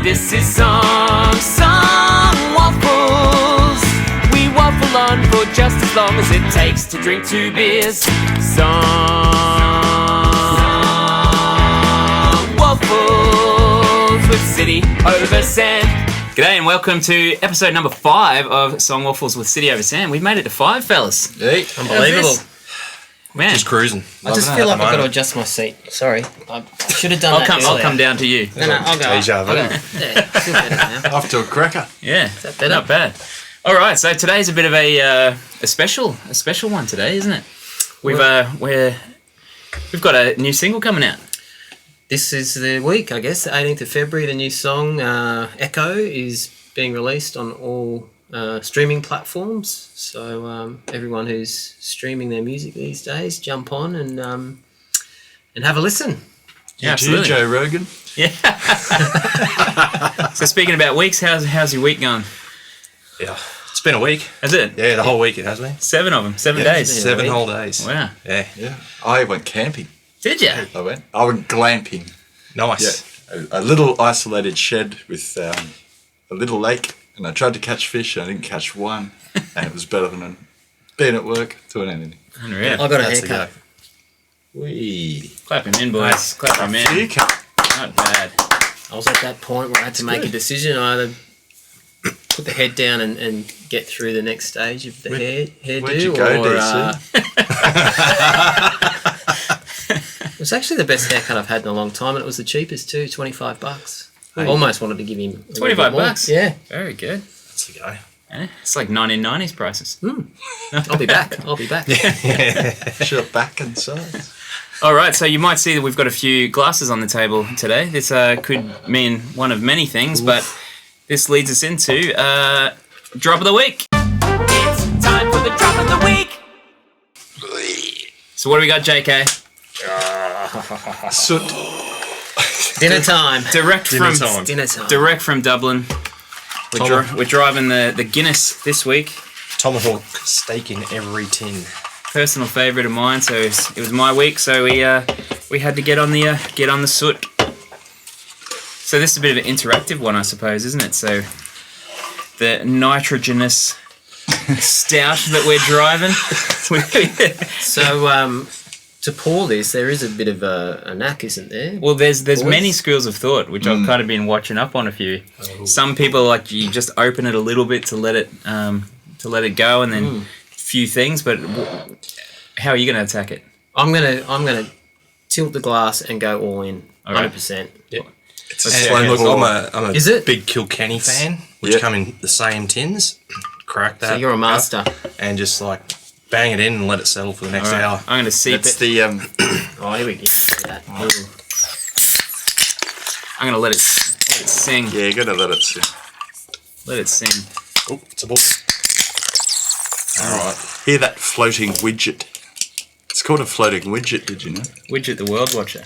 This is Song Waffles. We waffle on for just as long as it takes to drink 2 beers. Song Waffles with City Over Sand. G'day and welcome to episode number 5 of Song Waffles with City Over Sand. We've made it to 5, fellas. Hey, unbelievable. Man. Just cruising. I just feel like I've got to adjust my seat. Sorry. I should have done that earlier. I'll come down to you. No, I'll go. Deja vu. Yeah, feel better now. Off to a cracker. Yeah, Is that better? not bad. All right, so today's a bit of a special one today, isn't it? We've got a new single coming out. This is the week, I guess, the 18th of February. The new song, Echo, is being released on all streaming platforms. So everyone who's streaming their music these days, jump on and have a listen. Yeah, absolutely. Joe Rogan. Yeah. So speaking about weeks, how's your week going? Yeah, it's been a week. Has it? Yeah, the whole week it has been. 7 of them, 7 days. 7 whole days. Wow. Yeah. Yeah. I went camping. Did you? I went glamping. Nice. Yeah. A little isolated shed with a little lake, and I tried to catch fish. And I didn't catch one, and it was better than being at work doing anything. Unreal. I got a That's the haircut. Wee. Clap him in, boys. Clap him in. Not bad. I was at that point where I had to make a decision. I either put the head down and get through the next stage of the hairdo. Where'd you go, DC? It was actually the best haircut I've had in a long time, and it was the cheapest too, $25. I almost wanted to give him a little bit more. $25? Yeah. Very good. That's the go. Yeah, it's like 1990s prices. I'll be back. Shut back and sides. All right, so you might see that we've got a few glasses on the table today. This could mean one of many things, but this leads us into Drop of the Week. It's time for the Drop of the Week. So what do we got, JK? Soot. Dinner time. Direct Dinner time. Dinner time. Direct from Dublin. We're driving the Guinness this week. Tomahawk steak in every tin. Personal favourite of mine, so it was my week. So we had to get on the soot. So this is a bit of an interactive one, I suppose, isn't it? So the nitrogenous stout that we're driving. So to pour this, there is a bit of a knack, isn't there? Well, there's many schools of thought, which I've kind of been watching up on a few. Some people like you just open it a little bit to let it go, and then a few things. But how are you going to attack it? I'm gonna tilt the glass and go all in, 100%. Yep. Slow Look, pour. I'm a Is it? big Kilkenny fan, which come in the same tins. Crack that. So you're a up master. And just like bang it in and let it settle for the next hour. I'm going to seep That's it. the Oh, here we go. That. I'm going to let it sing. yeah. You gotta let it sit. Let it sing. Oh, it's a ball. All right. Hear that floating widget? It's called a floating widget. Did you know? Widget the World Watcher.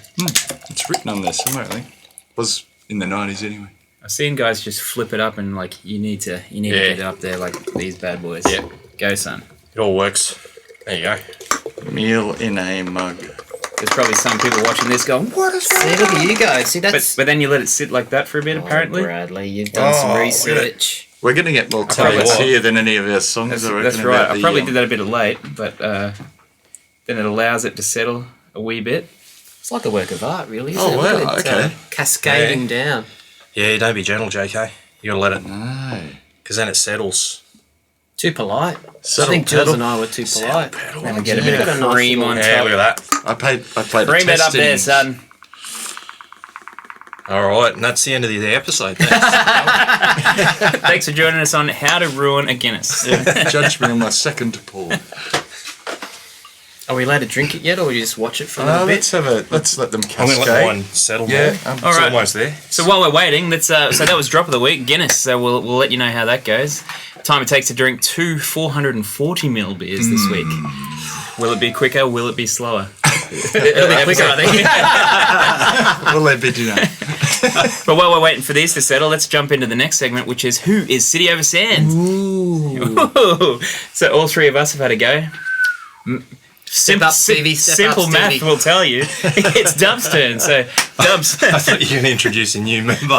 It's written on there somewhere. I think. Was in the 90s anyway. I've seen guys just flip it up and like you need to get it up there like these bad boys. Yeah. Go, son. It all works. There you go. Meal in a mug. There's probably some people watching this going, what is See, look at you guys. See, that's... But then you let it sit like that for a bit, apparently. Bradley, you've done some research. We're going to get more probably tablets will. here than any of our songs. I reckon, That's right. about I the, probably did that a bit late, but then it allows it to settle a wee bit. It's like a work of art, really, isn't Oh, it? wow, Look at it, okay. cascading down. Yeah, don't be gentle, JK. You gotta let it, No. because then it settles. Too polite. Settle I think Jules pedal. and I were too polite. And get a bit Got of a nice cream on little- Yeah, top. look at that. I played Cream a it up testing. there, son. All right, and that's the end of the episode. Thanks for joining us on How to Ruin a Guinness. Yeah, judge me on my second pour. Are we allowed to drink it yet, or we just watch it for a little bit? Let's let them I'm cascade. gonna let mine settle Yeah, more. all It's right. almost there. So while we're waiting, let's. So that was Drop of the Week, Guinness. So we'll let you know how that goes. Time it takes to drink 2 440ml beers this week. Will it be quicker? Will it be slower? It'll be quicker, I think. We'll let Biddy know. But while we're waiting for these to settle, let's jump into the next segment, which is Who is City Over Sand? Ooh. So all three of us have had a go. Step up, Stevie. Step simple up, math Stevie. will tell you it's Dub's turn. So Dubs. I thought you were going to introduce a new member.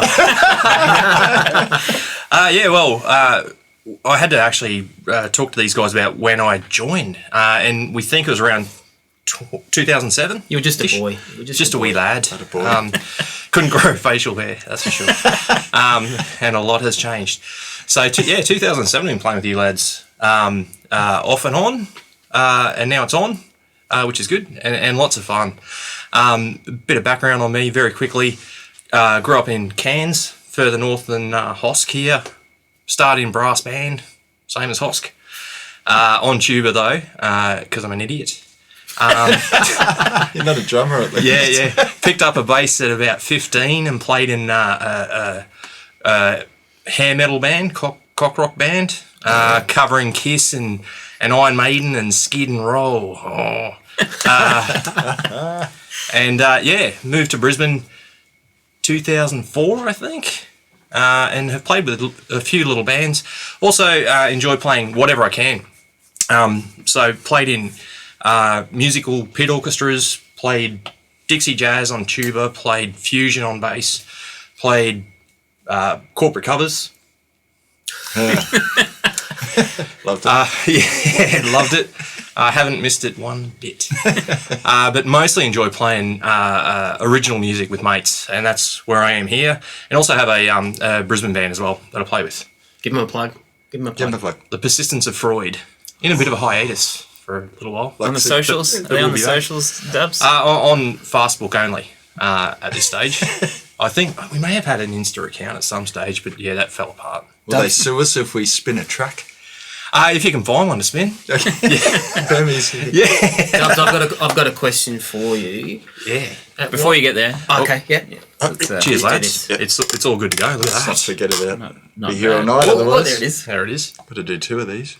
I had to actually talk to these guys about when I joined, and we think it was around 2007. You were just a boy. You were Just a wee lad. Not a boy. Couldn't grow facial hair, that's for sure. And a lot has changed. So, 2007, been playing with you lads off and on, and now it's on, which is good, and lots of fun. A bit of background on me very quickly. Grew up in Cairns, further north than Hosk here. Started in brass band, same as Hosk. On tuba though, because I'm an idiot. You're not a drummer at least. Yeah. Picked up a bass at about 15 and played in a hair metal band, cock rock band, covering Kiss and Iron Maiden and Skid and Roll. Moved to Brisbane 2004, I think. And have played with a few little bands. Also enjoy playing whatever I can. So played in musical pit orchestras, played Dixie Jazz on tuba, played fusion on bass, played corporate covers. Loved it. Loved it. I haven't missed it one bit. But mostly enjoy playing original music with mates, and that's where I am here. And also have a Brisbane band as well that I play with. Give him a plug. Give him a plug. The Persistence of Freud. In a bit of a hiatus for a little while. On the socials? Are they on the socials, Dubs? On Fastbook only at this stage. I think we may have had an Insta account at some stage, but yeah, that fell apart. Will they sue us if we spin a track? If you can find one to spin. Burmese. Yeah. Dubs, I've got a question for you. Yeah. Before you get there. Okay, yeah. Cheers, lads. this. It's all good to go. Look at Let's not that. forget about not be here all bad. night Oh, otherwise. there it is. There it is. Got to do 2 of these.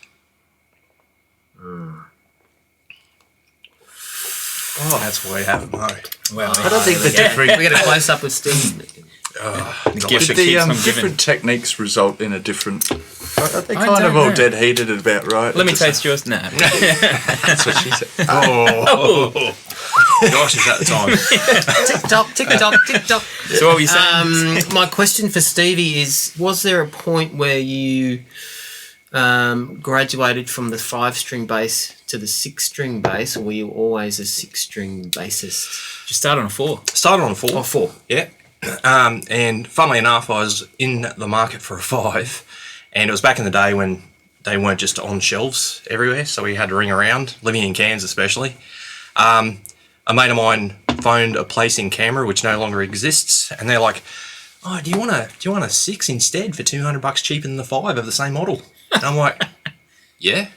Oh, that's why you have it, though. Well, I don't think the We different get a close up with Steve. gift did that the keeps on different giving. techniques result in a different. Are they I kind of don't all know. dead heated at about right? Let me Just- taste yours. No. That's what she said. Oh. Gosh, is that the time? Tick tock, tick tock, tick tock. So what were you saying? My question for Stevie is: was there a point where you graduated from the 5-string bass to the 6-string bass, or were you always a 6-string bassist? Just start on a 4. Started on a 4. Oh, 4. Yeah. And funnily enough, I was in the market for a 5, and it was back in the day when they weren't just on shelves everywhere, so we had to ring around, living in Cairns especially. A mate of mine phoned a place in Canberra which no longer exists, and they're like, "Oh, do you want a 6 instead for $200 cheaper than the 5 of the same model?" And I'm like, "Yeah,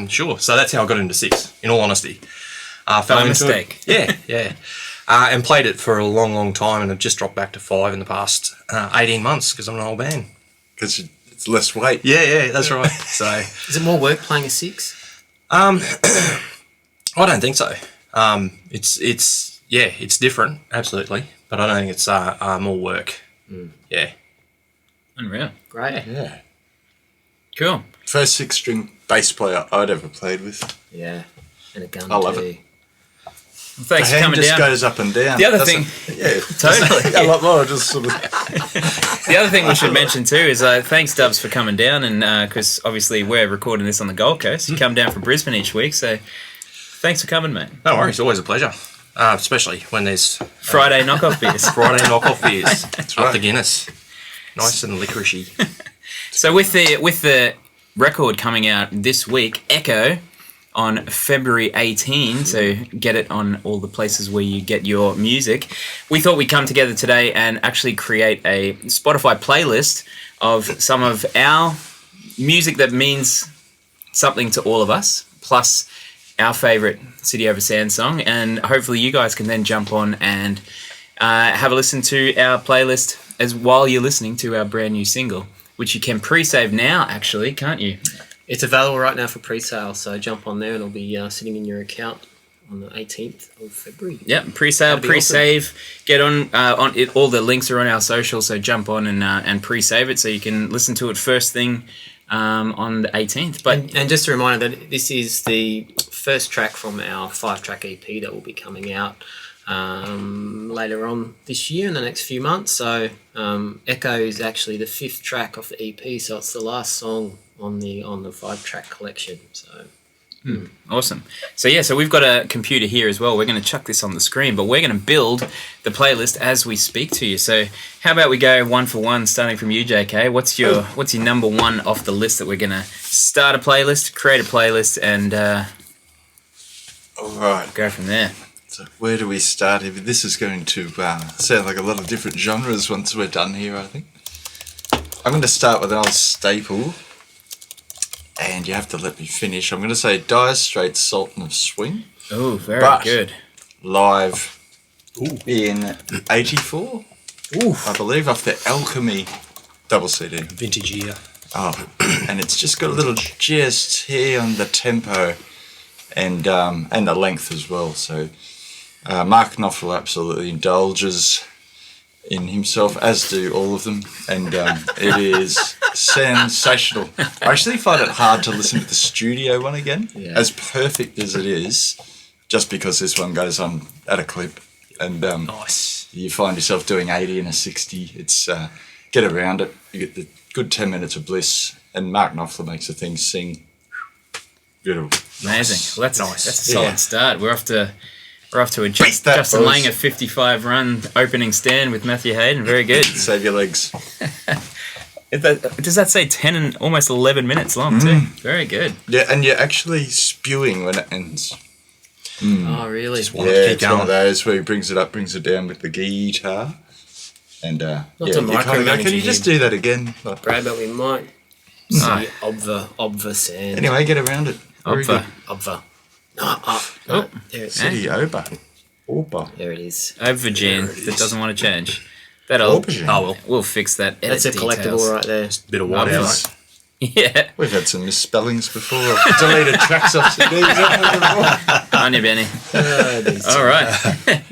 sure." So that's how I got into 6. In all honesty, fell No into mistake. it. Yeah. And played it for a long, long time, and I've just dropped back to 5 in the past 18 months because I'm an old man. Because it's less weight. Yeah, that's right. So Is it more work playing a 6? I don't think so. It's different, absolutely, but I don't think it's more work. Yeah. Unreal. Great. Yeah. Cool. First 6-string bass player I'd ever played with. Yeah. And a gun I love too. it. Well, thanks The for hand coming just down. goes up and down. The other That's thing- yeah, Totally. a lot more. Just sort of. The other thing we should mention too is thanks Dubs for coming down, and because obviously we're recording this on the Gold Coast, you come down from Brisbane each week, so thanks for coming, mate. No worries, always a pleasure. Especially when there's Friday knockoff beers. Friday knockoff beers. That's Up right. the Guinness. Nice and licoricey. So with the record coming out this week, Echo, on February 18, so get it on all the places where you get your music. We thought we'd come together today and actually create a Spotify playlist of some of our music that means something to all of us, plus our favourite City Over Sand song, and hopefully you guys can then jump on and have a listen to our playlist as while you're listening to our brand new single, which you can pre-save now, actually, can't you? It's available right now for pre-sale, so jump on there and it'll be sitting in your account on the 18th of February. Yep, pre-sale, That'd be pre-save. Get on it. All the links are on our social, so jump on and pre-save it so you can listen to it first thing on the 18th. But And just a reminder that this is the first track from our 5-track EP that will be coming out later on this year in the next few months. So Echo is actually the 5th track of the EP, so it's the last song on the 5-track collection. So Awesome. So we've got a computer here as well. We're going to chuck this on the screen, but we're going to build the playlist as we speak to you. So how about we go one for one, starting from you, JK? What's your number one off the list that we're going to start a playlist, create a playlist, and All right. go from there? So where do we start? This is going to sound like a lot of different genres once we're done here, I think. I'm going to start with an old staple, and you have to let me finish. I'm going to say Dire Straits' Sultan of Swing. Oh, very But good. Live in 84, I believe, off the Alchemy double CD. Vintage year. Oh, and it's just got a little just here on the tempo and the length as well. So Mark Knopfler absolutely indulges in himself, as do all of them, and it is sensational. I actually find it hard to listen to the studio one again, as perfect as it is, just because this one goes on at a clip, and Nice. you find yourself doing 80 and a 60. It's get around it. You get the good 10 minutes of bliss, and Mark Knopfler makes the thing sing. Beautiful. Amazing. Well, that's Nice. a solid start. We're off to a Beat that, Justin boys. Langer 55 run opening stand with Matthew Hayden. Very good. Save your legs. Does that say 10 and almost 11 minutes long too? Very good. Yeah, and you're actually spewing when it ends. Oh, really? Just want to Yeah, keep it's one of going. those where he brings it up, brings it down with the guitar. And Not yeah, to you kind of go, micromanage can you you just here, do that again? Like, Brad, but we might see obver sand. anyway, get around it. Very Obver. good. Obver. No, there it is. City Oba. Oba. There it is. Aubergine it that is. doesn't want to change. That'll. Aubergine. Oh, well. We'll fix that. Edit That's a details. collectible right there. Bit of white Nice. out. Yeah. We've had some misspellings before. Deleted tracks off CDs. On you, Benny. All right.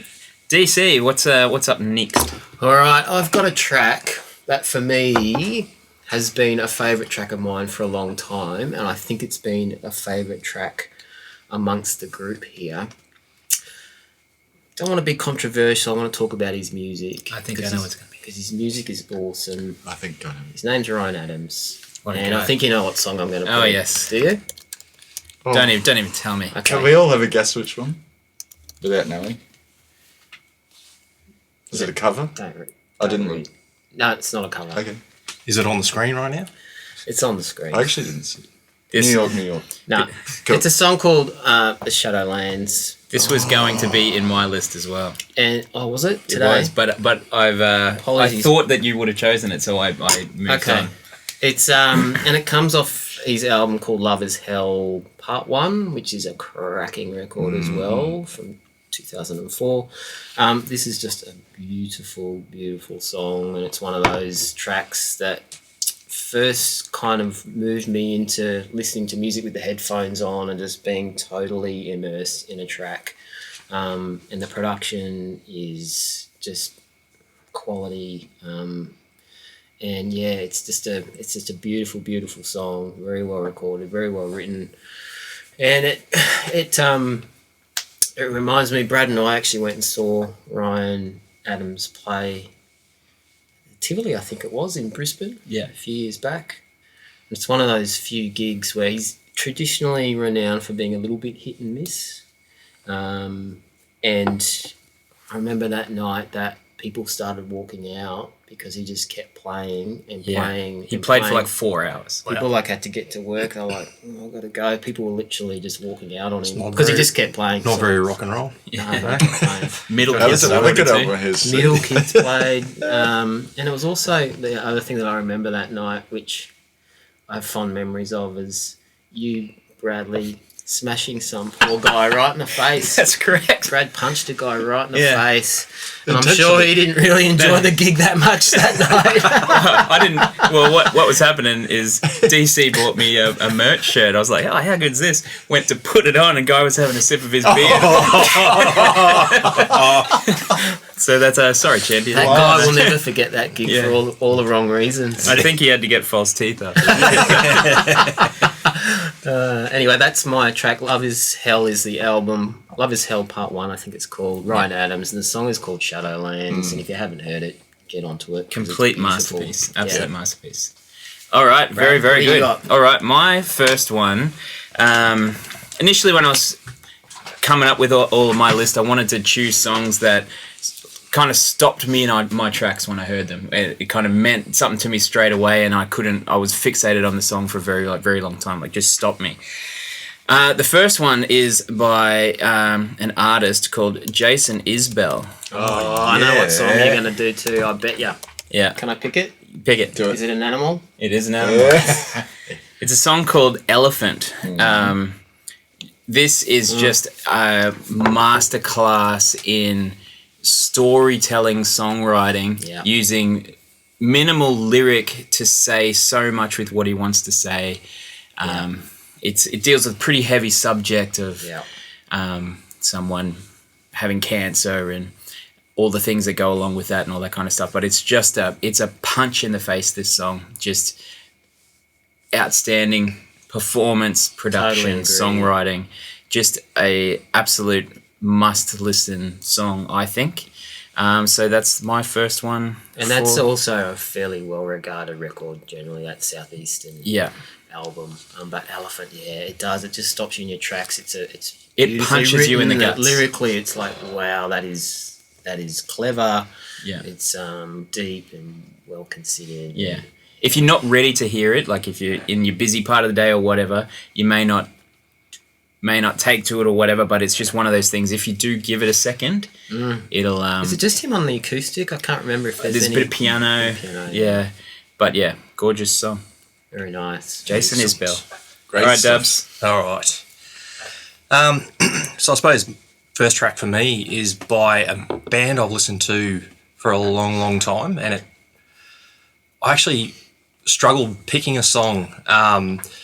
DC, what's up next? All right, I've got a track that for me has been a favourite track of mine for a long time, and I think it's been a favourite track amongst the group here. Don't want to be controversial. I want to talk about his music. I think I know what's going to be. Because his music is awesome. I think I know. His name's Ryan Adams. What a And guy. I think you know what song I'm going to play. Oh, yes. Do you? Oh, Don't even tell me. Okay. Can we all have a guess which one? Without knowing. Is it a cover? I didn't read. No, it's not a cover. Okay. Is it on the screen right now? It's on the screen. I actually didn't see it. This, New York, New York. No, Cool. it's a song called The Shadowlands. this was going to be in my list as well. And was it It today? was, but I Apologies. thought that you would have chosen it, so I moved Okay. on. It's and it comes off his album called Love Is Hell Part 1, which is a cracking record as well from 2004. This is just a beautiful, beautiful song, and it's one of those tracks that first kind of moved me into listening to music with the headphones on and just being totally immersed in a track. And the production is just quality. And yeah, it's just a beautiful, beautiful song. Very well recorded, very well written, and it reminds me. Brad and I actually went and saw Ryan Adams play Tivoli, I think it was, in Brisbane. Yeah. A few years back. It's one of those few gigs where he's traditionally renowned for being a little bit hit and miss, and I remember that night that people started walking out because he just kept playing and playing. He and played for playing. like 4 hours. People had to get to work. They were like, oh, I've got to go. People were literally just walking out on him not because he very- just kept playing. Not very songs. rock and roll. No, he kept playing. Middle That kids was a love it wicked too. album. His Middle kids played. And it was also the other thing that I remember that night, which I have fond memories of, is you, Bradley, smashing some poor guy right in the face. That's correct. Brad punched a guy right in the Yeah. face. And I'm sure he didn't really enjoy the gig that much that night. I didn't. Well, what was happening is DC bought me a merch shirt. I was like, oh, how good's this? Went to put it on, and guy was having a sip of his beer. So that's sorry, champion. That guy will never forget that gig Yeah. for all the wrong reasons. I think he had to get false teeth up. Anyway, that's my track. Love is Hell is the album. Love is Hell Part 1, I think it's called. Ryan Adams, and the song is called Shadowlands. And if you haven't heard it, get onto it. Complete masterpiece. Absolute masterpiece. All right, very, very good. All right, my first one. Initially, when I was coming up with all of my list, I wanted to choose songs that kind of stopped me in my tracks when I heard them. It kind of meant something to me straight away, and I was fixated on the song for a very long time, just stopped me. The first one is by an artist called Jason Isbell. I know what song you're going to do too, I bet ya. Yeah. Can I pick it? Pick it. Is it an animal? It is an animal. Yeah. It's a song called Elephant. This is just a masterclass in storytelling songwriting, using minimal lyric to say so much with what he wants to say. It deals with a pretty heavy subject of someone having cancer and all the things that go along with that and all that kind of stuff. But it's a punch in the face, this song. Just outstanding performance, production, songwriting. Just a absolute must-listen song, I think. So that's my first one. And that's also a fairly well-regarded record, generally, that Southeastern album. But Elephant, it does. It just stops you in your tracks. It punches you in the guts. Lyrically, it's like, wow, that is clever. Yeah. It's deep and well-considered. Yeah. If you're not ready to hear it, like if you're in your busy part of the day or whatever, you may not take to it or whatever, but it's just one of those things. If you do give it a second, it'll... Is it just him on the acoustic? I can't remember if there's a bit of piano. Yeah. But yeah, gorgeous song. Very nice. Jason Isbell. Great. All right, Dubs. All right. So I suppose first track for me is by a band I've listened to for a long time, and I actually struggled picking a song.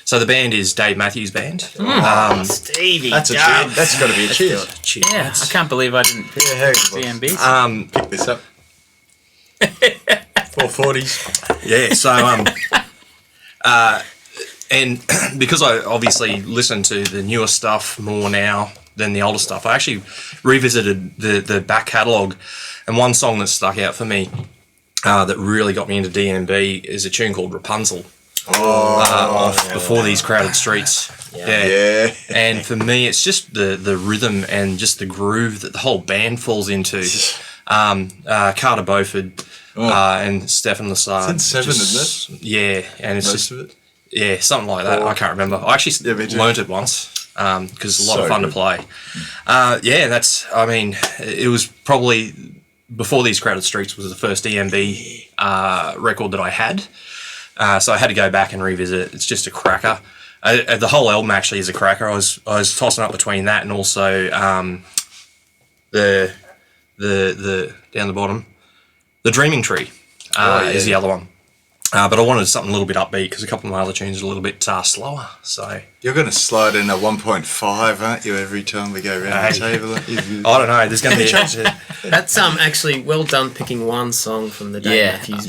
So the band is Dave Matthews Band. Stevie, that's got to be a cheers. Yeah, I can't believe I didn't pick DMB. Pick this up. 440s. Yeah. So and because I obviously listen to the newer stuff more now than the older stuff, I actually revisited the back catalogue, and one song that stuck out for me that really got me into DMB is a tune called Rapunzel. Off Before These Crowded Streets. Yeah. And for me, it's just the rhythm and just the groove that the whole band falls into. Carter Beauford and Stefan Lassard. It's 7, isn't it? Yeah, and it's most of it. Yeah, something like that. I can't remember. I actually learnt it once because it's a lot of fun to play. It was probably Before These Crowded Streets was the first DMB record that I had. So I had to go back and revisit it. It's just a cracker. The whole album actually is a cracker. I was tossing up between that and also the down the bottom, The Dreaming Tree is the other one. But I wanted something a little bit upbeat because a couple of my other tunes are a little bit slower. So you're going to slide in a 1.5, aren't you? Every time we go around the table. I don't know. There's going to be a That's actually well done picking one song from the Dave Matthews.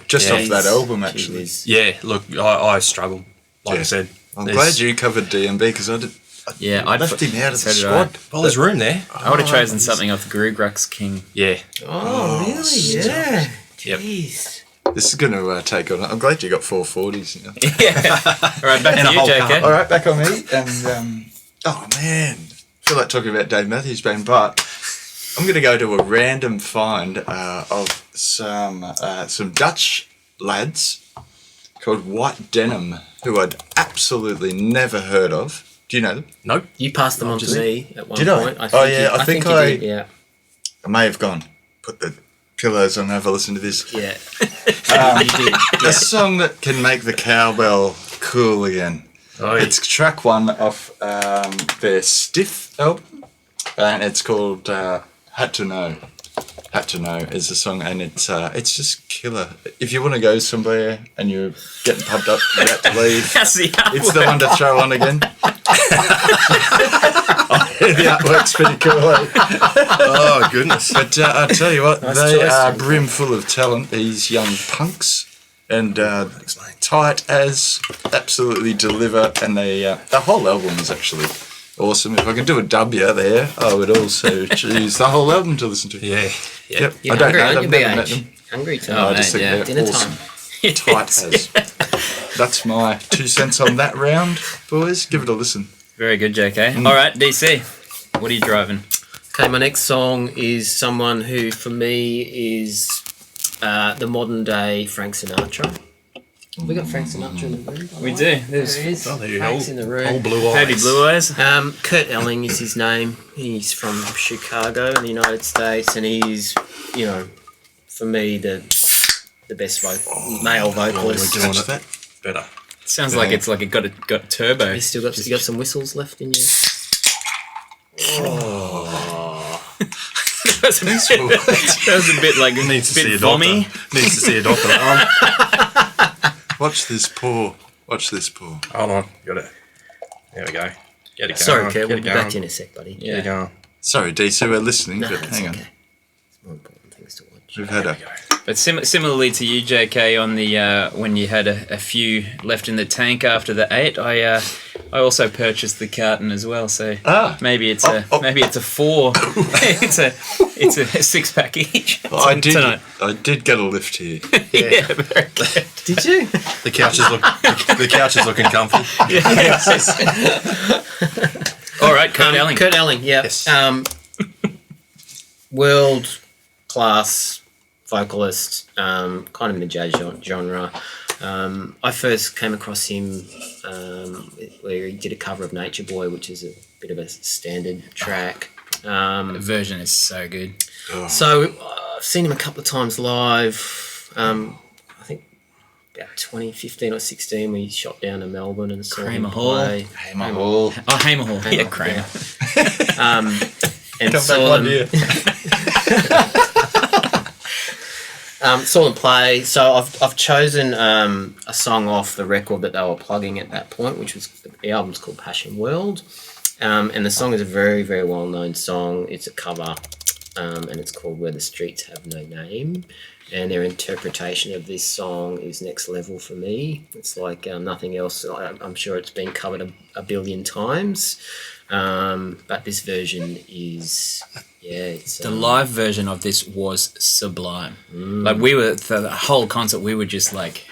Just off that album actually. Yeah, look, I struggled. Like I said, I'm glad you covered DMB because I left him out of the squad. Well, there's room there. I would have chosen something off Grugrux King. Yeah. Oh, really? Yeah. Yep. Jeez. This is going to take on. I'm glad you got 440s. Yeah. All right, back to you, JK. All right, back on me. And oh man, I feel like talking about Dave Matthews Band, but I'm going to go to a random find of some Dutch lads called White Denim, who I'd absolutely never heard of. Do you know them? Nope. You passed them on to me at one point. I think you did, yeah. I may have gone. Put the pillows on, have a listen to this. Yeah. You did. A song that can make the cowbell cool again. It's track 1 off their Stiff album, and it's called Had to Know. Had to Know is the song, and it's just killer. If you want to go somewhere and you're getting pumped up, you're about to leave, it's the one to throw on again. The artwork's pretty cool. Oh, goodness. But I tell you what, they are brim full of talent, these young punks. And tight as, absolutely deliver, and the whole album is actually awesome. If I could do a W there, I would also choose the whole album to listen to. Yeah. Yep. You're I don't hungry, know aren't them, you, never met BH? them. Hungry No, tonight. I just think yeah. they're Dinner awesome. time. Tight as. That's my 2 cents on that round, boys. Give it a listen. Very good, JK. All right, DC. What are you driving? Okay, my next song is someone who, for me, is the modern day Frank Sinatra. Have we got Frank Sinatra in the room? We do. There he is. Oh, there you Frank's go. in the room. Old blue eyes. Baby Blue Eyes. Kurt Elling is his name. He's from Chicago in the United States, and he's, you know, for me, the best male vocalist. We're doing it better. Sounds like it's like it got turbo. You still got some whistles left in you. That was a bit like Needs to bit see a vommy. doctor. Needs to see a doctor. Watch this paw. Watch this paw. Hold on. Got it. There we go. Get it going. Sorry, Kurt. Get We'll it be going. back in a sec, buddy. Get it going. Sorry, DC, we're listening, No, but it's hang on. okay. There's more important things to watch. We've had a... But similarly to you, JK, on the when you had a few left in the tank after the 8, I also purchased the carton as well. So maybe it's a 4. it's a 6-pack each. I tonight. did get a lift here. Yeah, very good. Did you? The couch is looking comfy. All right, Kurt Elling. Kurt Elling, yeah. Yes. World class vocalist, kind of in the jazz genre. I first came across him where he did a cover of Nature Boy, which is a bit of a standard track. The version is so good. So I've seen him a couple of times live. I think about 2015 or 16, we shot down to Melbourne and saw him Kramer Hall. play. Hamer Hall. Oh, Hamer Hall. Yeah, Hall, Kramer. And Come saw back one him, year. saw them play. So I've chosen a song off the record that they were plugging at that point, which was the album's called Passion World, and the song is a very, very well known song. It's a cover, and it's called Where the Streets Have No Name. And their interpretation of this song is next level for me. It's like nothing else. I'm sure it's been covered a billion times, but this version is. Yeah, it's The live version of this was sublime. Like we were the whole concert, we were just like,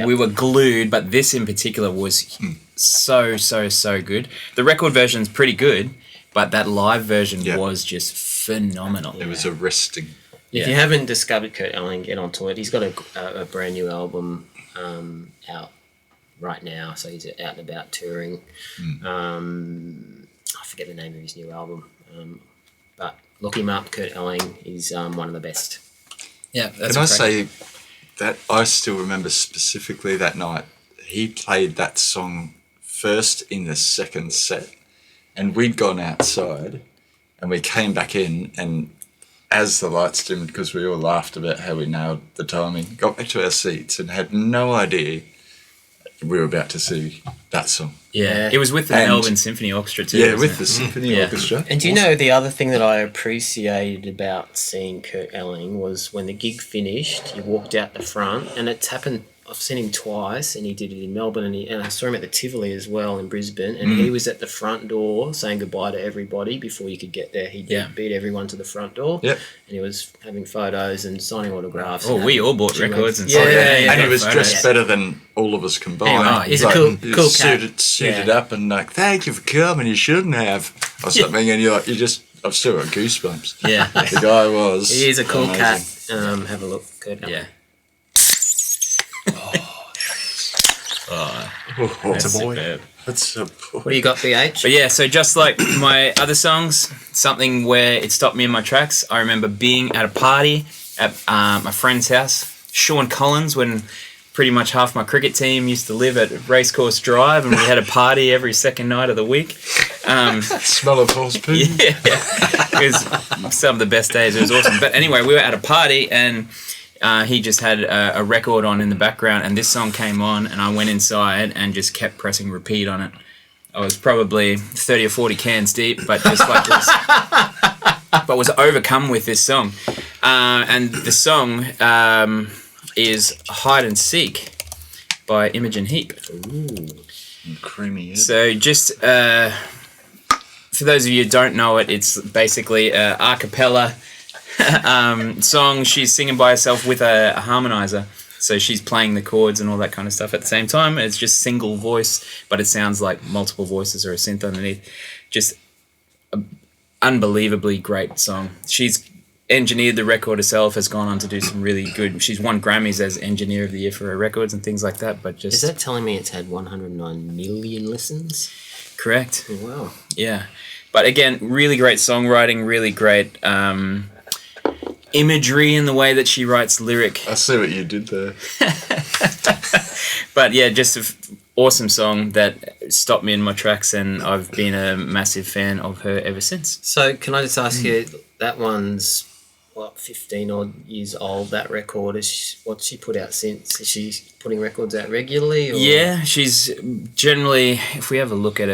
we were glued. But this in particular was so good. The record version's pretty good, but that live version was just phenomenal. It was arresting. If you haven't discovered Kurt Elling, get onto it. He's got a brand new album out right now, so he's out and about touring. I forget the name of his new album. But look him up. Kurt Elling is one of the best. Yeah, that's Can I correct. say that I still remember specifically that night, he played that song first in the second set, and we'd gone outside, and we came back in, and as the lights dimmed, because we all laughed about how we nailed the timing, got back to our seats and had no idea we were about to see that song. Yeah, it was with the And- Melbourne Symphony Orchestra too. Yeah, wasn't with it? the symphony Yeah. orchestra. And do you know the other thing that I appreciated about seeing Kurt Elling was when the gig finished, you walked out the front, and it's happened. I've seen him twice, and he did it in Melbourne, and I saw him at the Tivoli as well in Brisbane, and he was at the front door saying goodbye to everybody before you could get there. He beat everyone to the front door, Yep. and he was having photos and signing autographs. Oh, and we having all bought Jim records and yeah, stuff. yeah, And he was photos. dressed better than all of us combined. Anyway, he's a Like, cool he was cat. suited Yeah. up and like, thank you for coming, you shouldn't have, or something. And you're like, I've still got goosebumps. Yeah, The guy was. He is a cool amazing. cat. Have a look, Kurt Elling. yeah. Oh, That's a boy. superb. that's a What do you got, BH? But yeah, so just like my other songs, something where it stopped me in my tracks. I remember being at a party at my friend's house, Sean Collins, when pretty much half my cricket team used to live at Racecourse Drive, and we had a party every second night of the week. smell of horse poo. Yeah, it was some of the best days. It was awesome. But anyway, we were at a party, and he just had a record on in the background, and this song came on, and I went inside and just kept pressing repeat on it. I was probably 30 or 40 cans deep, but just like was overcome with this song. And the song, is Hide and Seek by Imogen Heap. Ooh, creamy. So just for those of you who don't know it, it's basically a a cappella song. She's singing by herself with a harmonizer. So she's playing the chords and all that kind of stuff at the same time. It's just single voice, but it sounds like multiple voices or a synth underneath. Just an unbelievably great song. She's engineered the record herself, has gone on to do some really good... She's won Grammys as Engineer of the Year for her records and things like that, but just... Is that telling me it's had 109 million listens? Correct. Oh, wow. Yeah. But again, really great songwriting, really great imagery in the way that she writes lyric. I see what you did there. But yeah, just an awesome song that stopped me in my tracks, and I've been a massive fan of her ever since. So can I just ask you, that one's, 15 odd years old, that record. What's she put out since? Is she putting records out regularly? Or? Yeah, she's generally, if we have a look at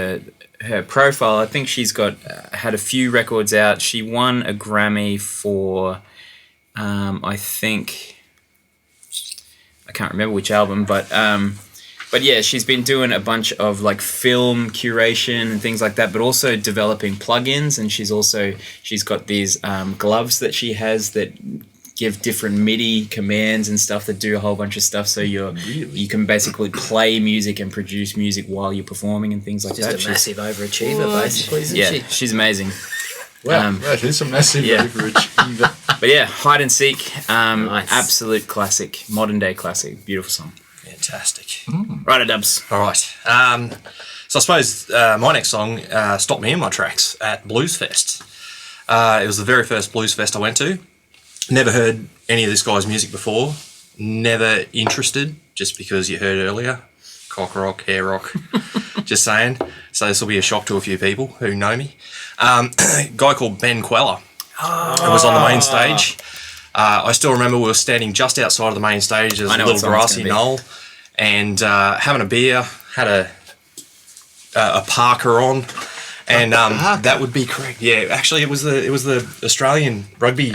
her profile, I think she's had a few records out. She won a Grammy for, I think, I can't remember which album, but yeah, she's been doing a bunch of like film curation and things like that, but also developing plugins. And she's got these gloves that she has that give different MIDI commands and stuff that do a whole bunch of stuff. So you can basically play music and produce music while you're performing and things like that. Just a massive overachiever, basically, isn't she? Yeah, she's amazing. Wow, that is a massive overachiever. But yeah, Hide and Seek, Nice. absolute classic, modern day classic, beautiful song. Fantastic. Right, dubs. All right. So I suppose my next song stopped me in my tracks at Blues Fest. It was the very first Blues Fest I went to. Never heard any of this guy's music before. Never interested, just because you heard earlier. Cock rock, hair rock. Just saying. So this will be a shock to a few people who know me. A guy called Ben Queller was on the main stage. I still remember we were standing just outside of the main stage. There's a little grassy knoll, and having a beer, had a Parker on, and that would be correct. Yeah, actually, it was the Australian rugby.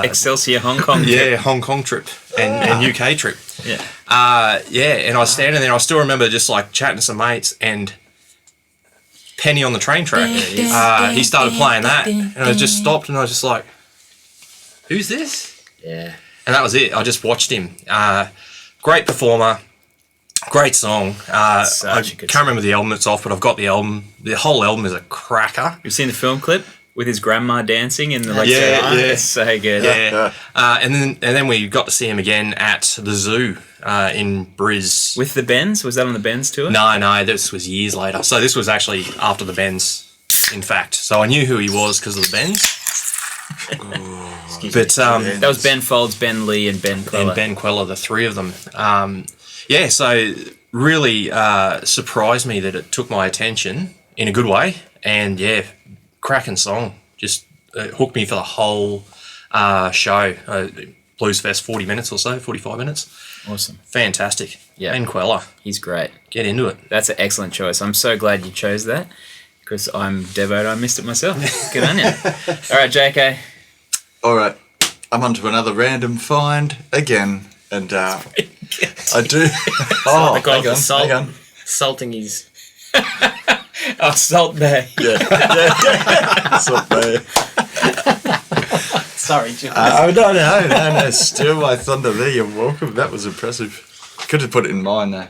Excelsior Hong Kong trip. Yeah, Hong Kong trip and UK trip. Yeah. And I was standing there. I still remember just like chatting to some mates, and Penny on the train track. He started playing that, and I just stopped, and I was just like, "Who's this?" Yeah. And that was it. I just watched him. Great performer, great song. I can't remember the album it's off, but I've got the album. The whole album is a cracker. You've seen the film clip with his grandma dancing in the It's so good. Yeah. And then we got to see him again at the zoo in Briz. With the Bends? Was that on the Bends tour? No, this was years later. So this was actually after the Bends, in fact. So I knew who he was because of the Bends. But that was Ben Folds, Ben Lee, and Ben Queller. And Ben Queller, the three of them. So really surprised me that it took my attention in a good way. And yeah, cracking song. Just hooked me for the whole show. Blues Fest, 40 minutes or so, 45 minutes. Awesome. Fantastic. Yeah. Ben Queller. He's great. Get into it. That's an excellent choice. I'm so glad you chose that, because I'm devoted. I missed it myself. Good on you. All right, JK. All right, I'm on to another random find again, and I do. Oh, hang on. Salting his... Salt Bay. Yeah. Salt Bay. Sorry, Jim. No. Steal my thunder there. You're welcome. That was impressive. Could have put it in mine though.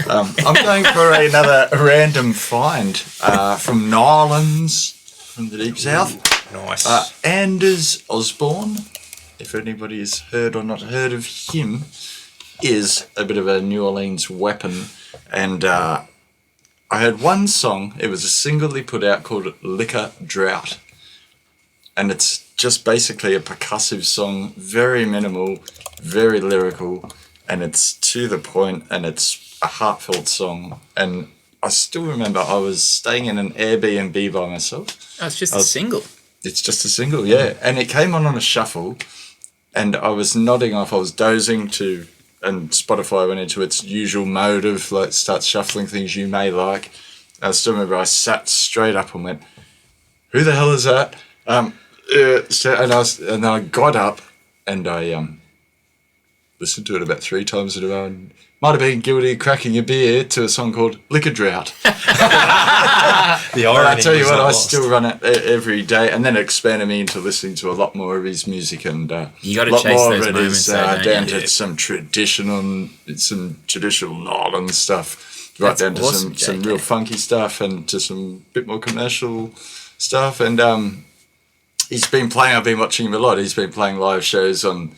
I'm going for another random find from Nylands, from the deep south. Nice. Anders Osborne, if anybody has heard or not heard of him, is a bit of a New Orleans weapon. And I heard one song, it was a single he put out called Liquor Drought. And it's just basically a percussive song, very minimal, very lyrical, and it's to the point, and it's a heartfelt song. And I still remember I was staying in an Airbnb by myself. Oh, it's just a single. It's just a single, yeah. And it came on a shuffle, and I was nodding off. I was dozing to, and Spotify went into its usual mode of like start shuffling things you may like. I still remember I sat straight up and went, "Who the hell is that?" And I got up, and I listened to it about 3 times in a row and might have been guilty of cracking a beer to a song called Liquor Drought. The irony. I tell you was what, not I lost. still run it every day, and then it expanded me into listening to a lot more of his music, and You got a to lot chase more those of it moments, is though, don't down you? to some traditional Northern stuff, right That's down to awesome, some JK. real funky stuff, and to some bit more commercial stuff. And he's been playing. I've been watching him a lot. He's been playing live shows on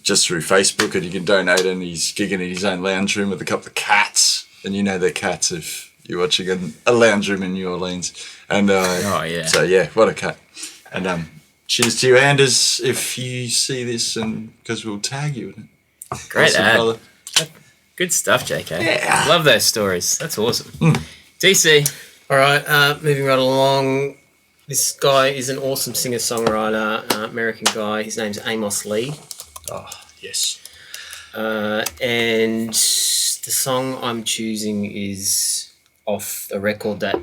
just through Facebook, and you can donate. And he's gigging in his own lounge room with a couple of cats, and you know they're cats if you're watching a lounge room in New Orleans. And Oh, yeah. so yeah, what a cat. And cheers to you, Anders, if you see this, and because we'll tag you in it. Great Awesome, ad. brother. Good stuff, JK. Yeah. Love those stories. That's awesome. DC. All right, moving right along. This guy is an awesome singer-songwriter, American guy. His name's Amos Lee. Oh, yes. And the song I'm choosing is off the record that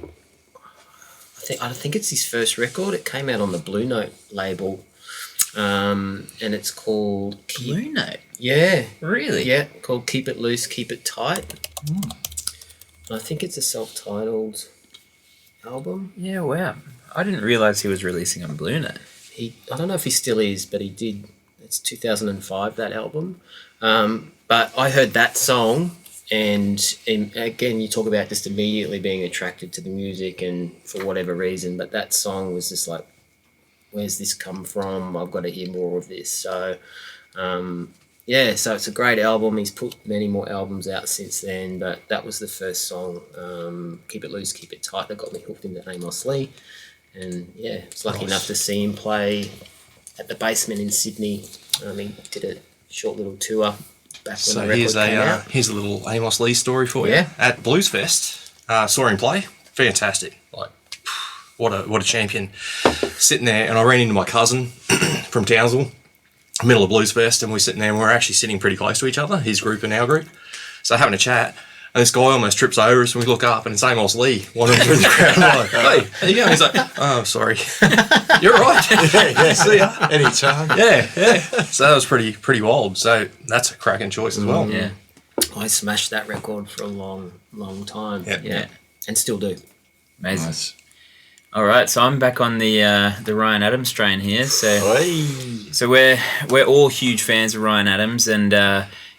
I think it's his first record. It came out on the Blue Note label, and it's called Blue Note. Yeah, Really? yeah, called Keep It Loose, Keep It Tight. I think it's a self-titled album. Yeah, wow. I didn't realise he was releasing on Blue Note. I don't know if he still is, but he did. It's 2005, that album. But I heard that song, and again, you talk about just immediately being attracted to the music, and for whatever reason, but that song was just like, where's this come from? I've got to hear more of this. So, yeah, so it's a great album. He's put many more albums out since then, but that was the first song, Keep It Loose, Keep It Tight, that got me hooked into Amos Lee. And yeah, I was lucky enough to see him play at the Basement in Sydney. He did a short little tour back when So the record came out. here's a little Amos Lee story for you. Yeah. At Blues Fest, saw him play. Fantastic. Like, what a champion. Sitting there, and I ran into my cousin from Townsville, middle of Blues Fest, and we're sitting there, and we're actually sitting pretty close to each other, his group and our group. So having a chat, and this guy almost trips over us, and we look up, and it's Amos Lee wandering through the crowd. I'm like, hey, how you going? He's like, oh, sorry. You're right. Yeah, See ya. anytime. Yeah. So that was pretty wild. So that's a cracking choice as well. Yeah. I smashed that record for a long, long time. Yeah. And still do. Amazing. Nice. All right, so I'm back on the Ryan Adams train here. So Oi. so we're all huge fans of Ryan Adams, and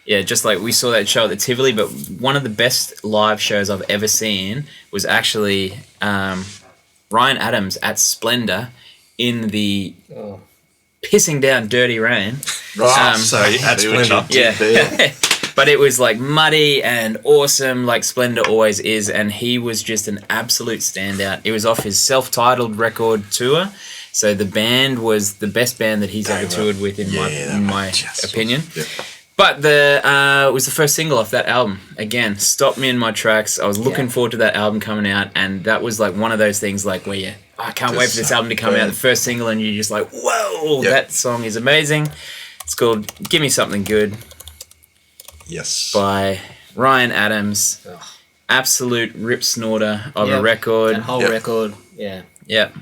yeah, just like we saw that show at the Tivoli, but one of the best live shows I've ever seen was actually Ryan Adams at Splendor in the pissing down dirty rain. Right. So at See what you Splendor. did there. Yeah. But it was like muddy and awesome, like Splendor always is, and he was just an absolute standout. It was off his self-titled record tour, so the band was the best band that he's ever toured with, in my opinion. Yeah. But it was the first single off that album. Again, stopped me in my tracks. I was looking forward to that album coming out, and that was like one of those things like where I can't wait for this album to come out, the first single, and you're just like, whoa, that song is amazing. It's called Give Me Something Good Yes. by Ryan Adams. Absolute rip snorter of a record. That whole record, yeah. Yep.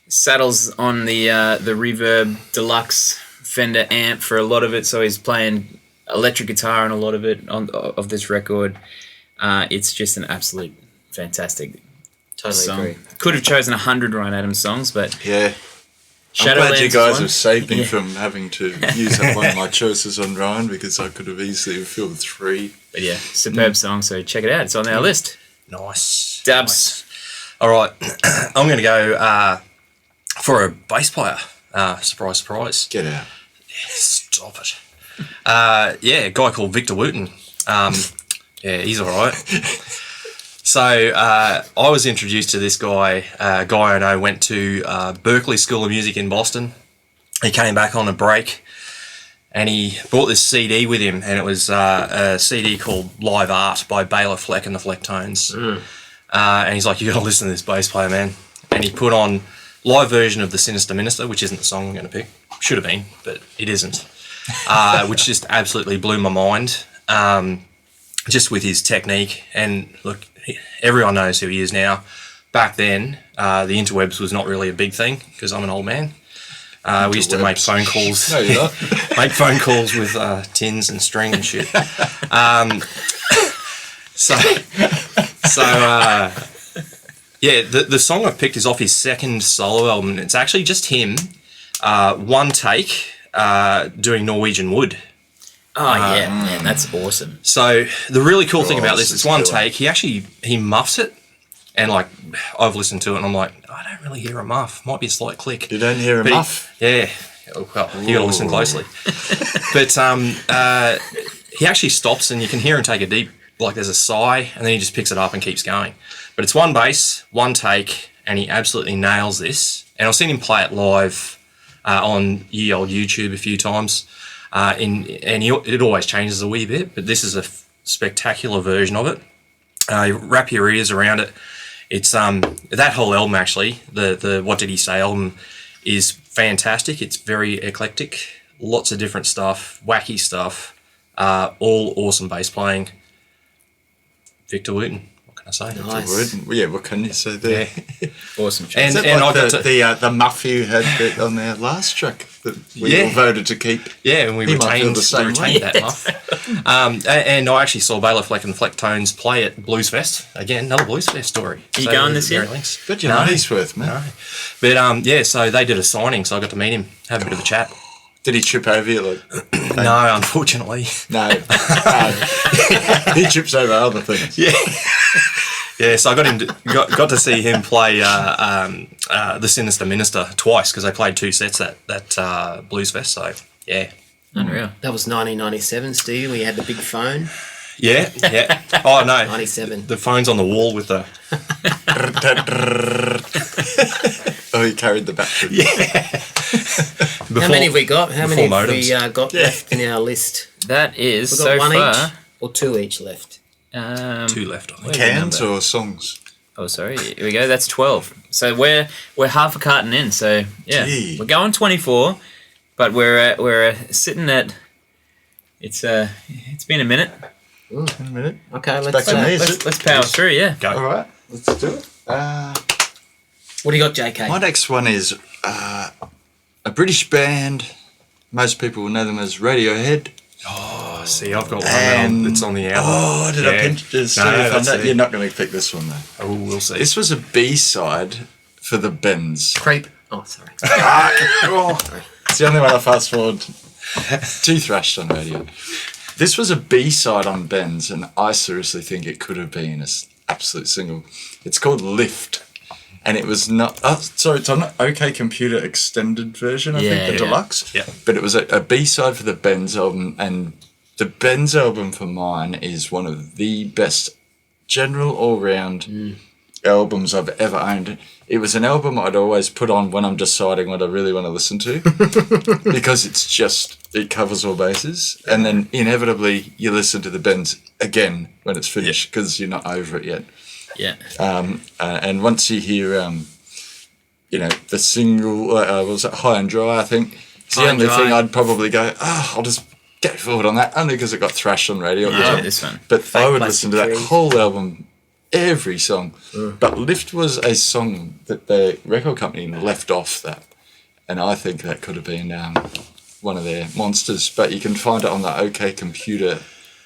Saddles on the Reverb Deluxe Fender amp for a lot of it, so he's playing electric guitar on a lot of it of this record. It's just an absolute fantastic Totally song. agree. Could have chosen 100 Ryan Adams songs, but Yeah. I'm Shadowlands glad you is guys one. have saved me Yeah. from having to use up one of my choices on Ryan, because I could have easily filled 3. But yeah, superb song, so check it out. It's on our list. Nice. Dubs. All right. I'm going to go for a bass player. Surprise, surprise. Get out. Stop it. Yeah, a guy called Victor Wooten. Yeah, he's all right. So I was introduced to this guy. A guy I know went to Berklee School of Music in Boston. He came back on a break, and he brought this CD with him, and it was a CD called Live Art by Baylor Fleck and the Flecktones. And he's like, you got to listen to this bass player, man. And he put on live version of The Sinister Minister, which isn't the song I'm going to pick. Should have been, but it isn't. Which just absolutely blew my mind. Just with his technique. And look, everyone knows who he is now. Back then, the interwebs was not really a big thing, because I'm an old man. We used to make phone calls. No, you're not. Make phone calls with tins and string and shit. The song I've picked is off his second solo album. And it's actually just him, one take, doing Norwegian Wood. Oh, yeah, man, that's awesome. So the really cool thing about this this, is it's one killer. take. He muffs it, and like I've listened to it, and I'm like, I don't really hear a muff. Might be a slight click. You don't hear a But muff? Yeah. Well, you got to listen closely. But he actually stops, and you can hear him take a deep, like there's a sigh, and then he just picks it up and keeps going. But it's one bass, one take, and he absolutely nails this. And I've seen him play it live on ye old YouTube a few times. It always changes a wee bit, but this is a spectacular version of it. Wrap your ears around it. It's that whole album actually, the What Did He Say album, is fantastic. It's very eclectic, lots of different stuff, wacky stuff, all awesome bass playing. Victor Wooten, what can I say? Nice. Yeah, what can you say there? Yeah. Awesome choice. Is And that I like got the muff you had on their last track that we all voted to keep? Yeah, and we He might feel retained, the same way. that muff. And I actually saw Baylor Fleck and Fleck Tones play at Blues Fest. Again, another Blues Fest story. Are you going this year? Very links. But your money's worth, man. No. But so they did a signing, so I got to meet him, have a bit of a chat. Did he trip over you? Like, No, unfortunately. no. He trips over other things. Yeah, so I got to see him play the Sinister Minister twice because they played 2 sets that Blues Fest. So yeah, Unreal. That was 1997, Steve. We had the big phone. yeah. Oh no, 97. The phone's on the wall with the Oh, he carried the battery. How many have we got? How many have we modems. got left in our list? That is We've got so one far. each or 2 each left. 2 left. I think. where's the Cans number? or songs? Oh, sorry. Here we go. That's 12. So we're half a carton in. So yeah, Gee. we're going 24, but we're sitting at. It's been a minute. In a minute. Okay, back to me, is it? Let's power through. Yeah. Go. All right, let's do it. What do you got, JK? My next one is a British band. Most people will know them as Radiohead. Oh, see, I've got one And- that's on the album. Oh, did I pinch this? No, that's it. You're not going to pick this one, though. Oh, we'll see. This was a B-side for the Bends. Creep. Oh, sorry. It's the only one I fast forward. Too thrashed on radio. This was a B-side on Ben's, and I seriously think it could have been an absolute single. It's called Lift, and it was not. Oh, sorry, it's on OK Computer extended version. I think the deluxe. Yeah. But it was a B-side for the Ben's album, and the Ben's album for mine is one of the best general all-round albums I've ever owned. It was an album I'd always put on when I'm deciding what I really want to listen to because it covers all bases. And then inevitably you listen to the Bends again when it's finished because you're not over it yet. Yeah. And once you hear, the single, was it High and Dry, I think? It's the High and only Dry. thing I'd probably go, I'll just go forward on that, only because it got thrashed on radio. at the Yeah, time. this one. But I would Plastic listen to that Trees. whole album, every song. But Lift was a song that the record company left off that. And I think that could have been one of their monsters. But you can find it on the OK Computer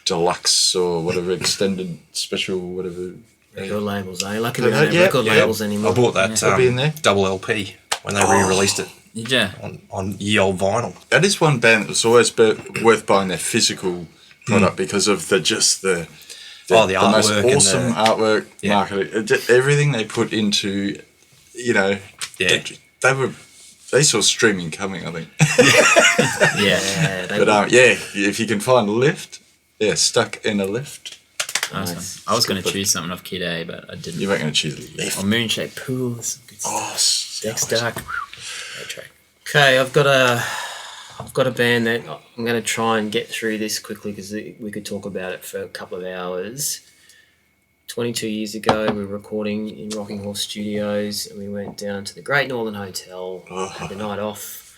Deluxe or whatever, extended special, whatever. Record labels, eh? Lucky we don't have Yeah, record yeah. labels anymore. I bought that It'll be in there. double LP when they re-released it Did ya? on ye old vinyl. That is one band that was always worth buying their physical product because of the Oh, the most artwork and awesome artwork, marketing, everything they put into, Yeah. they saw streaming coming, I think. Yeah. But if you can find Lift, Stuck in a Lift. Awesome. I was going to choose something off Kid A, but I didn't. You weren't going to choose Lift. Or Moonshaped Pool. Some good stuff. Dex Dark. Great track. Okay, I've got a band that I'm going to try and get through this quickly because we could talk about it for a couple of hours. 22 years ago, we were recording in Rocking Horse Studios, and we went down to the Great Northern Hotel, had the night off,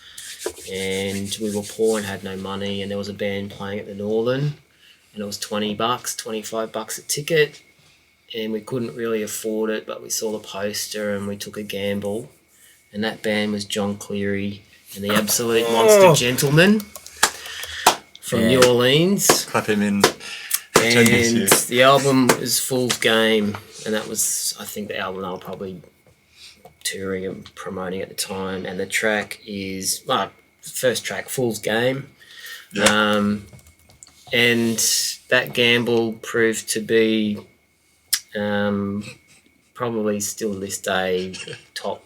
and we were poor and had no money, and there was a band playing at the Northern, and it was $20, $25 a ticket, and we couldn't really afford it, but we saw the poster and we took a gamble, and that band was John Cleary and the Absolute Monster Gentleman from New Orleans. Clap him in. And the album is Fool's Game, and that was, I think, the album they were probably touring and promoting at the time. And the track is, the first track, Fool's Game. Yeah. And that gamble proved to be probably still to this day top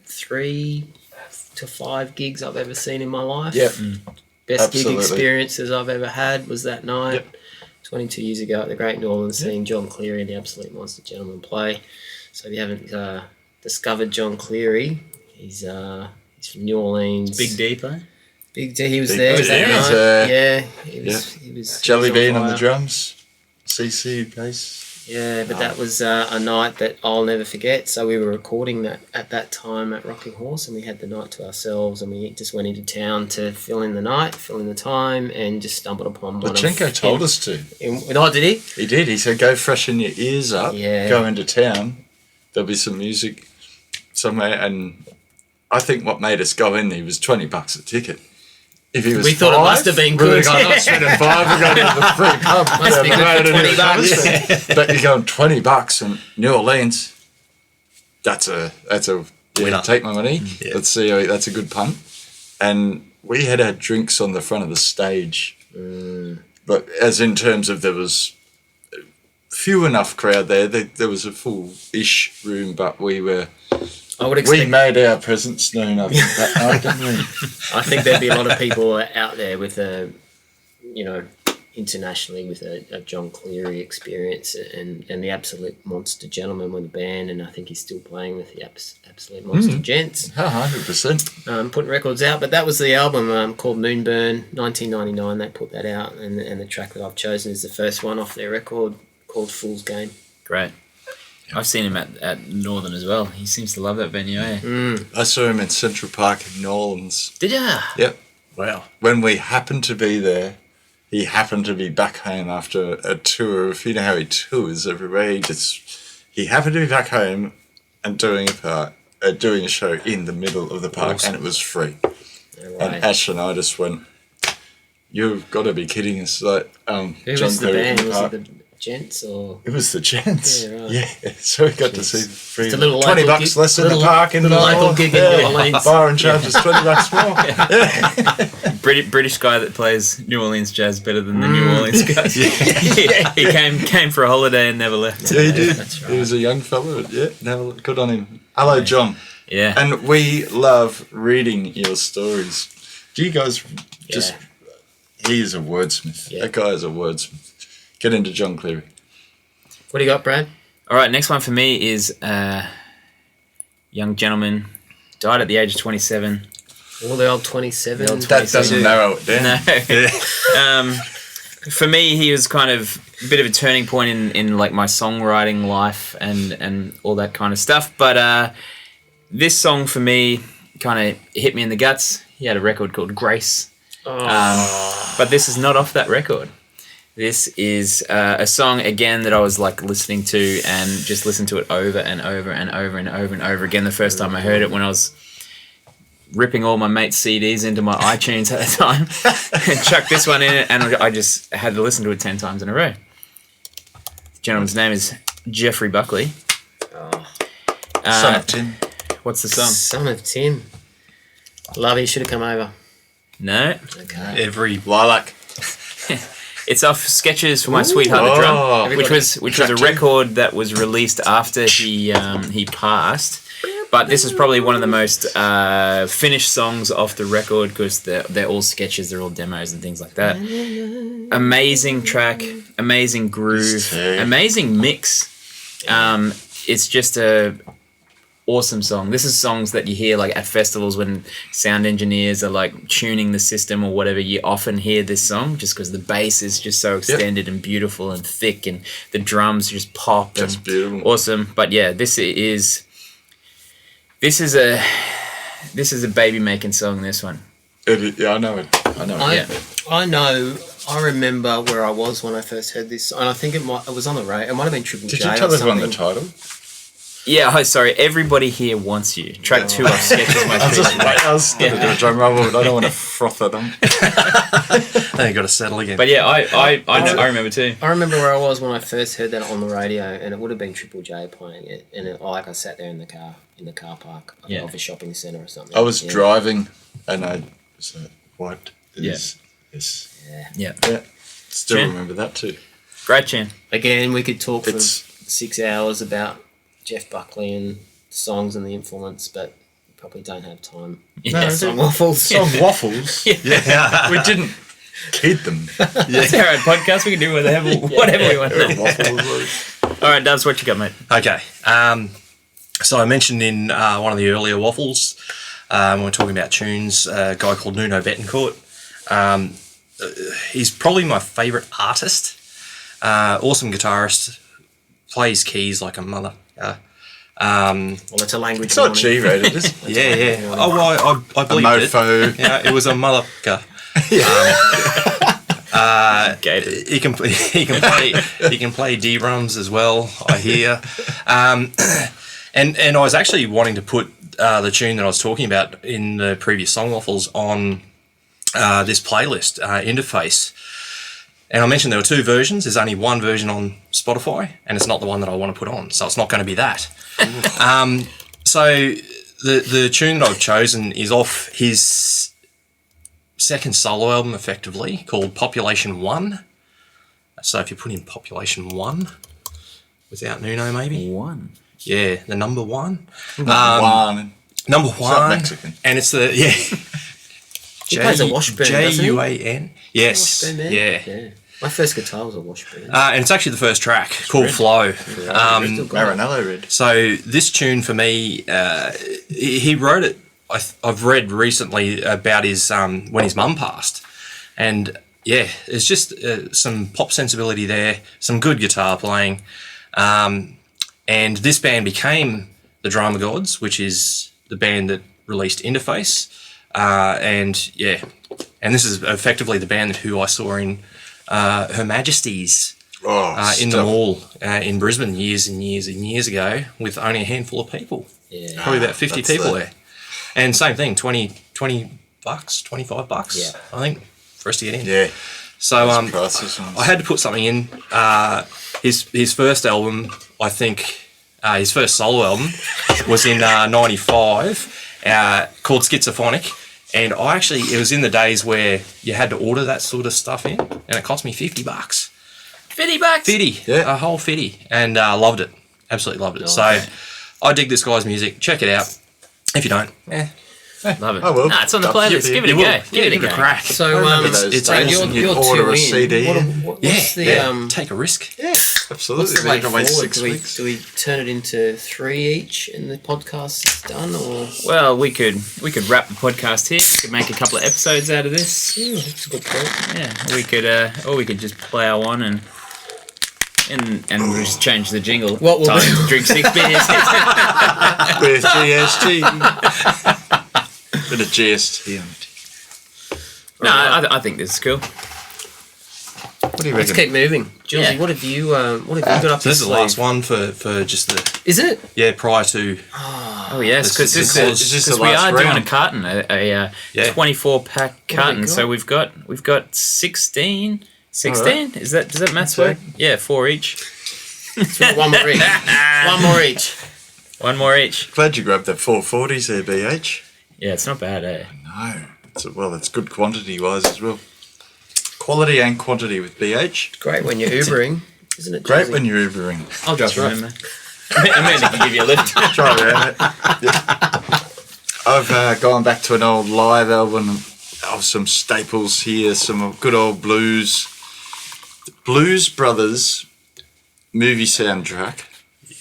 3 to 5 gigs I've ever seen in my life. Yep. Best gig experiences I've ever had was that night. Yep. 22 years ago at the Great New Orleans, seeing John Cleary and the Absolute Monster Gentleman play. So if you haven't discovered John Cleary, he's from New Orleans. Big D play? Big D, he was Big there. D, that he was night. there. He was Jelly Bean on the fire. drums. CC bass. Yeah, but that was a night that I'll never forget. So we were recording that at that time at Rocking Horse, and we had the night to ourselves, and we just went into town to fill in the time, and just stumbled upon one. Lachenko told us to. Oh, did he? He did. He said, go freshen your ears up. Yeah. Go into town. There'll be some music somewhere. And I think what made us go in there was $20 a ticket. If he was We thought it must have been we would good. have gone, spending $5, we're going to the free pub. Must be good for $20. But you're going $20 in New Orleans. That's a Winner. take my money. Yeah. Let's see. That's a good punt. And we had our drinks on the front of the stage. But as in terms of there was few enough crowd there. There was a full-ish room, but we made our presence known, I think, that night, didn't we? I think there'd be a lot of people out there with internationally with a John Cleary experience and the Absolute Monster Gentleman with the band, and I think he's still playing with the Absolute Monster Gents. 100%. Putting records out, but that was the album called Moonburn, 1999. They put that out, and the track that I've chosen is the first one off their record called Fool's Game. Great. I've seen him at Northern as well. He seems to love that venue, eh? I saw him in Central Park in New Orleans. Did ya? Yep. Wow. When we happened to be there, he happened to be back home after a tour. If you know how he tours everywhere, he happened to be back home and doing a show in the middle of the park, and it was free. Right. And Ash and I just went, "You've got to be kidding us!" Like, Who John was the Cleary band? in the Was park. it the Gents or? It was the Gents. Yeah, right. Yeah, so we got to see the free. Just a little $20 local gig- less in the park in little the local gig in New Orleans. Bar and charges $20 more. British guy that plays New Orleans jazz better than the New Orleans guys. He came for a holiday and never left. Yeah, he did. That's right. He was a young fellow. Yeah, no, good on him. Hello, John. Yeah. And we love reading your stories. Do you guys just... He is a wordsmith. Yeah. That guy is a wordsmith. Get into John Cleary. What do you got, Brad? All right, next one for me is young gentleman, died at the age of 27. All the old 27. The old That doesn't narrow it down. No. For me, he was kind of a bit of a turning point in like my songwriting life and all that kind of stuff. But this song for me kind of hit me in the guts. He had a record called Grace. But this is not off that record. This is a song, again, that I was like listening to and just listened to it over and over and over and over and over again the first time I heard it when I was ripping all my mates' CDs into my iTunes at the time and chucked this one in and I just had to listen to it 10 times in a row. The gentleman's name is Jeffrey Buckley. Son of Tim. What's the song? Son of Tim. Lovey should have come over. No. Okay. Every Lilac. It's off Sketches for My Sweetheart the Drum, which was a record that was released after he passed. But this is probably one of the most finished songs off the record because they're all sketches, they're all demos and things like that. Amazing track, amazing groove, amazing mix. It's just a awesome song. This is songs that you hear like at festivals when sound engineers are like tuning the system or whatever. You often hear this song just because the bass is just so extended and beautiful and thick, and the drums just pop. That's beautiful. Awesome. But yeah, this is a baby making song. This one. Yeah, I know it. I remember where I was when I first heard this, and I think it was on the radio. It might have been Triple J. Did you tell everyone the title? Yeah, oh, sorry. Everybody here wants you. Track 2 of Sketches My Feet. I was going to do a drum roll, but I don't want to froth at them. Then you got to settle again. But yeah, I remember too. I remember where I was when I first heard that on the radio, and it would have been Triple J playing it. And I sat there in the car park of a shopping centre or something. I was driving, and I was like, what is this? Yeah. Yeah. Still Chan? remember that too. Great tune. Again, we could talk for It's- 6 hours about Jeff Buckley and songs and the influence, but we probably don't have time. Yeah. Song Waffles. Some waffles. yeah. We didn't kid them. It's our own podcast. We can do whatever we want. Waffles. All right, Dubs, what you got, mate? Okay. So I mentioned in one of the earlier Waffles, when we're talking about tunes, a guy called Nuno Bettencourt. He's probably my favourite artist. Awesome guitarist. Plays keys like a mother. Well, it's a language. It's not warning. G-rated, is it? Yeah. Oh, well, I A believe it. mofo. Yeah, it was a mother. Gated. He can play D-drums as well, I hear. And I was actually wanting to put the tune that I was talking about in the previous Song Waffles on this playlist, Interface. And I mentioned there were 2 versions. There's only one version on Spotify, and it's not the one that I want to put on, so it's not going to be that. So the tune that I've chosen is off his second solo album, effectively, called Population 1. So if you put in Population 1, without Nuno maybe? 1. Yeah, the number 1. One. Number It's 1. not Mexican. And it's the, He plays a Washburn, doesn't he? Juan. Yes. Washburn, man. Yeah. My first guitar was a Washburn. And it's actually the first track, called Flow. Marinello Red. So this tune for me, he wrote it. I've read recently about his when his mum passed, and yeah, it's just some pop sensibility there, some good guitar playing, and this band became the Drama Gods, which is the band that released Interface, and yeah, and this is effectively the band who I saw in Her Majesty's. In the mall in Brisbane years and years and years ago with only a handful of people. Yeah. Probably about 50 that's people the- there. And same thing, 20 bucks, 25 bucks, Yeah. I think, for us to get in. Yeah. So Prices. I had to put something in. His first album, I think, his first solo album was in 95 called Schizophonic. And it was in the days where you had to order that sort of stuff in, and it cost me 50 bucks. 50 bucks. 50, Yeah. a whole 50, and loved it, absolutely loved it. So I dig this guy's music. Check it out. If you don't, Love it. Oh, well. Nah, it's on the Up to playlist. you. Give it a you go. will. Give it a give it go. a crack. So, remember those it's days you're, when you'd you're order 2 a in. CD. What's the Take a risk. Yeah, what's absolutely. the They way can wait forward? 6 weeks. Do we turn it into 3 each and the podcast is done, or Well, we could wrap the podcast here. We could make a couple of episodes out of this. that's a good point. Yeah, we could, or we could just plow on and we'll just change the jingle. What will Time we- to drink 6 beers. With GST. Bit of GST on it. No, I think this is cool. What do you Let's reckon? keep moving. Julesy, Yeah. what have you got up So this is your the last sleeve? one for just the Is it? prior to Oh yes, This is the we last are doing a round. carton, a 24-pack carton. got? So we've got 16. 16? Does that maths work? Yeah, 4 each. One more each. One more each. One more each. Glad you grabbed that 440s there, BH. Yeah, it's not bad, eh? No. It's good quantity-wise as well. Quality and quantity with BH. Great when you're Ubering, isn't it? Great Julesy? when you're Ubering. I'll drop right. it in, man. Amanda can give you a lift. Try around it. Yep. I've gone back to an old live album of some staples here, some good old blues. The Blues Brothers movie soundtrack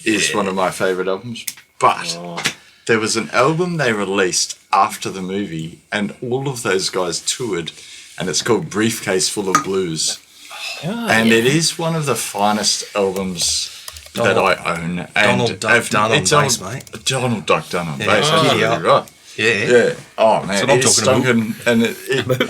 is one of my favourite albums, but there was an album they released after the movie and all of those guys toured, and it's called Briefcase Full of Blues. And it is one of the finest albums that I own. And Donald Duck Dunn on it's bass, mate. Donald Duck Dunn on Yeah. bass, Oh, absolutely yeah. right. Yeah. Yeah. Oh man, That's what I'm it's talking stunking, and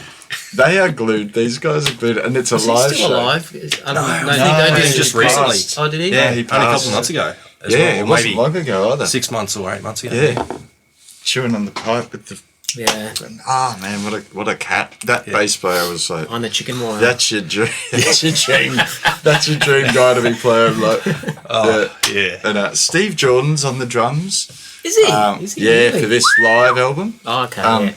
they are glued. These guys are glued, and it's a Is he live still show. alive? I don't know. no, They he's did just passed. recently. Oh, did he? Yeah, he only a couple passed. of months ago. as Yeah, well. it Or wasn't maybe long ago either. 6 months or 8 months ago. Yeah. Chewing on the pipe with the... Yeah. Oh, man, what a cat. That bass player was like... On the chicken wire. That's your dream. That's your dream. That's your dream guy to be playing. Like, Yeah. And Steve Jordan's on the drums. Is he? Is he Yeah, really? for this live album. Oh, okay. Yeah.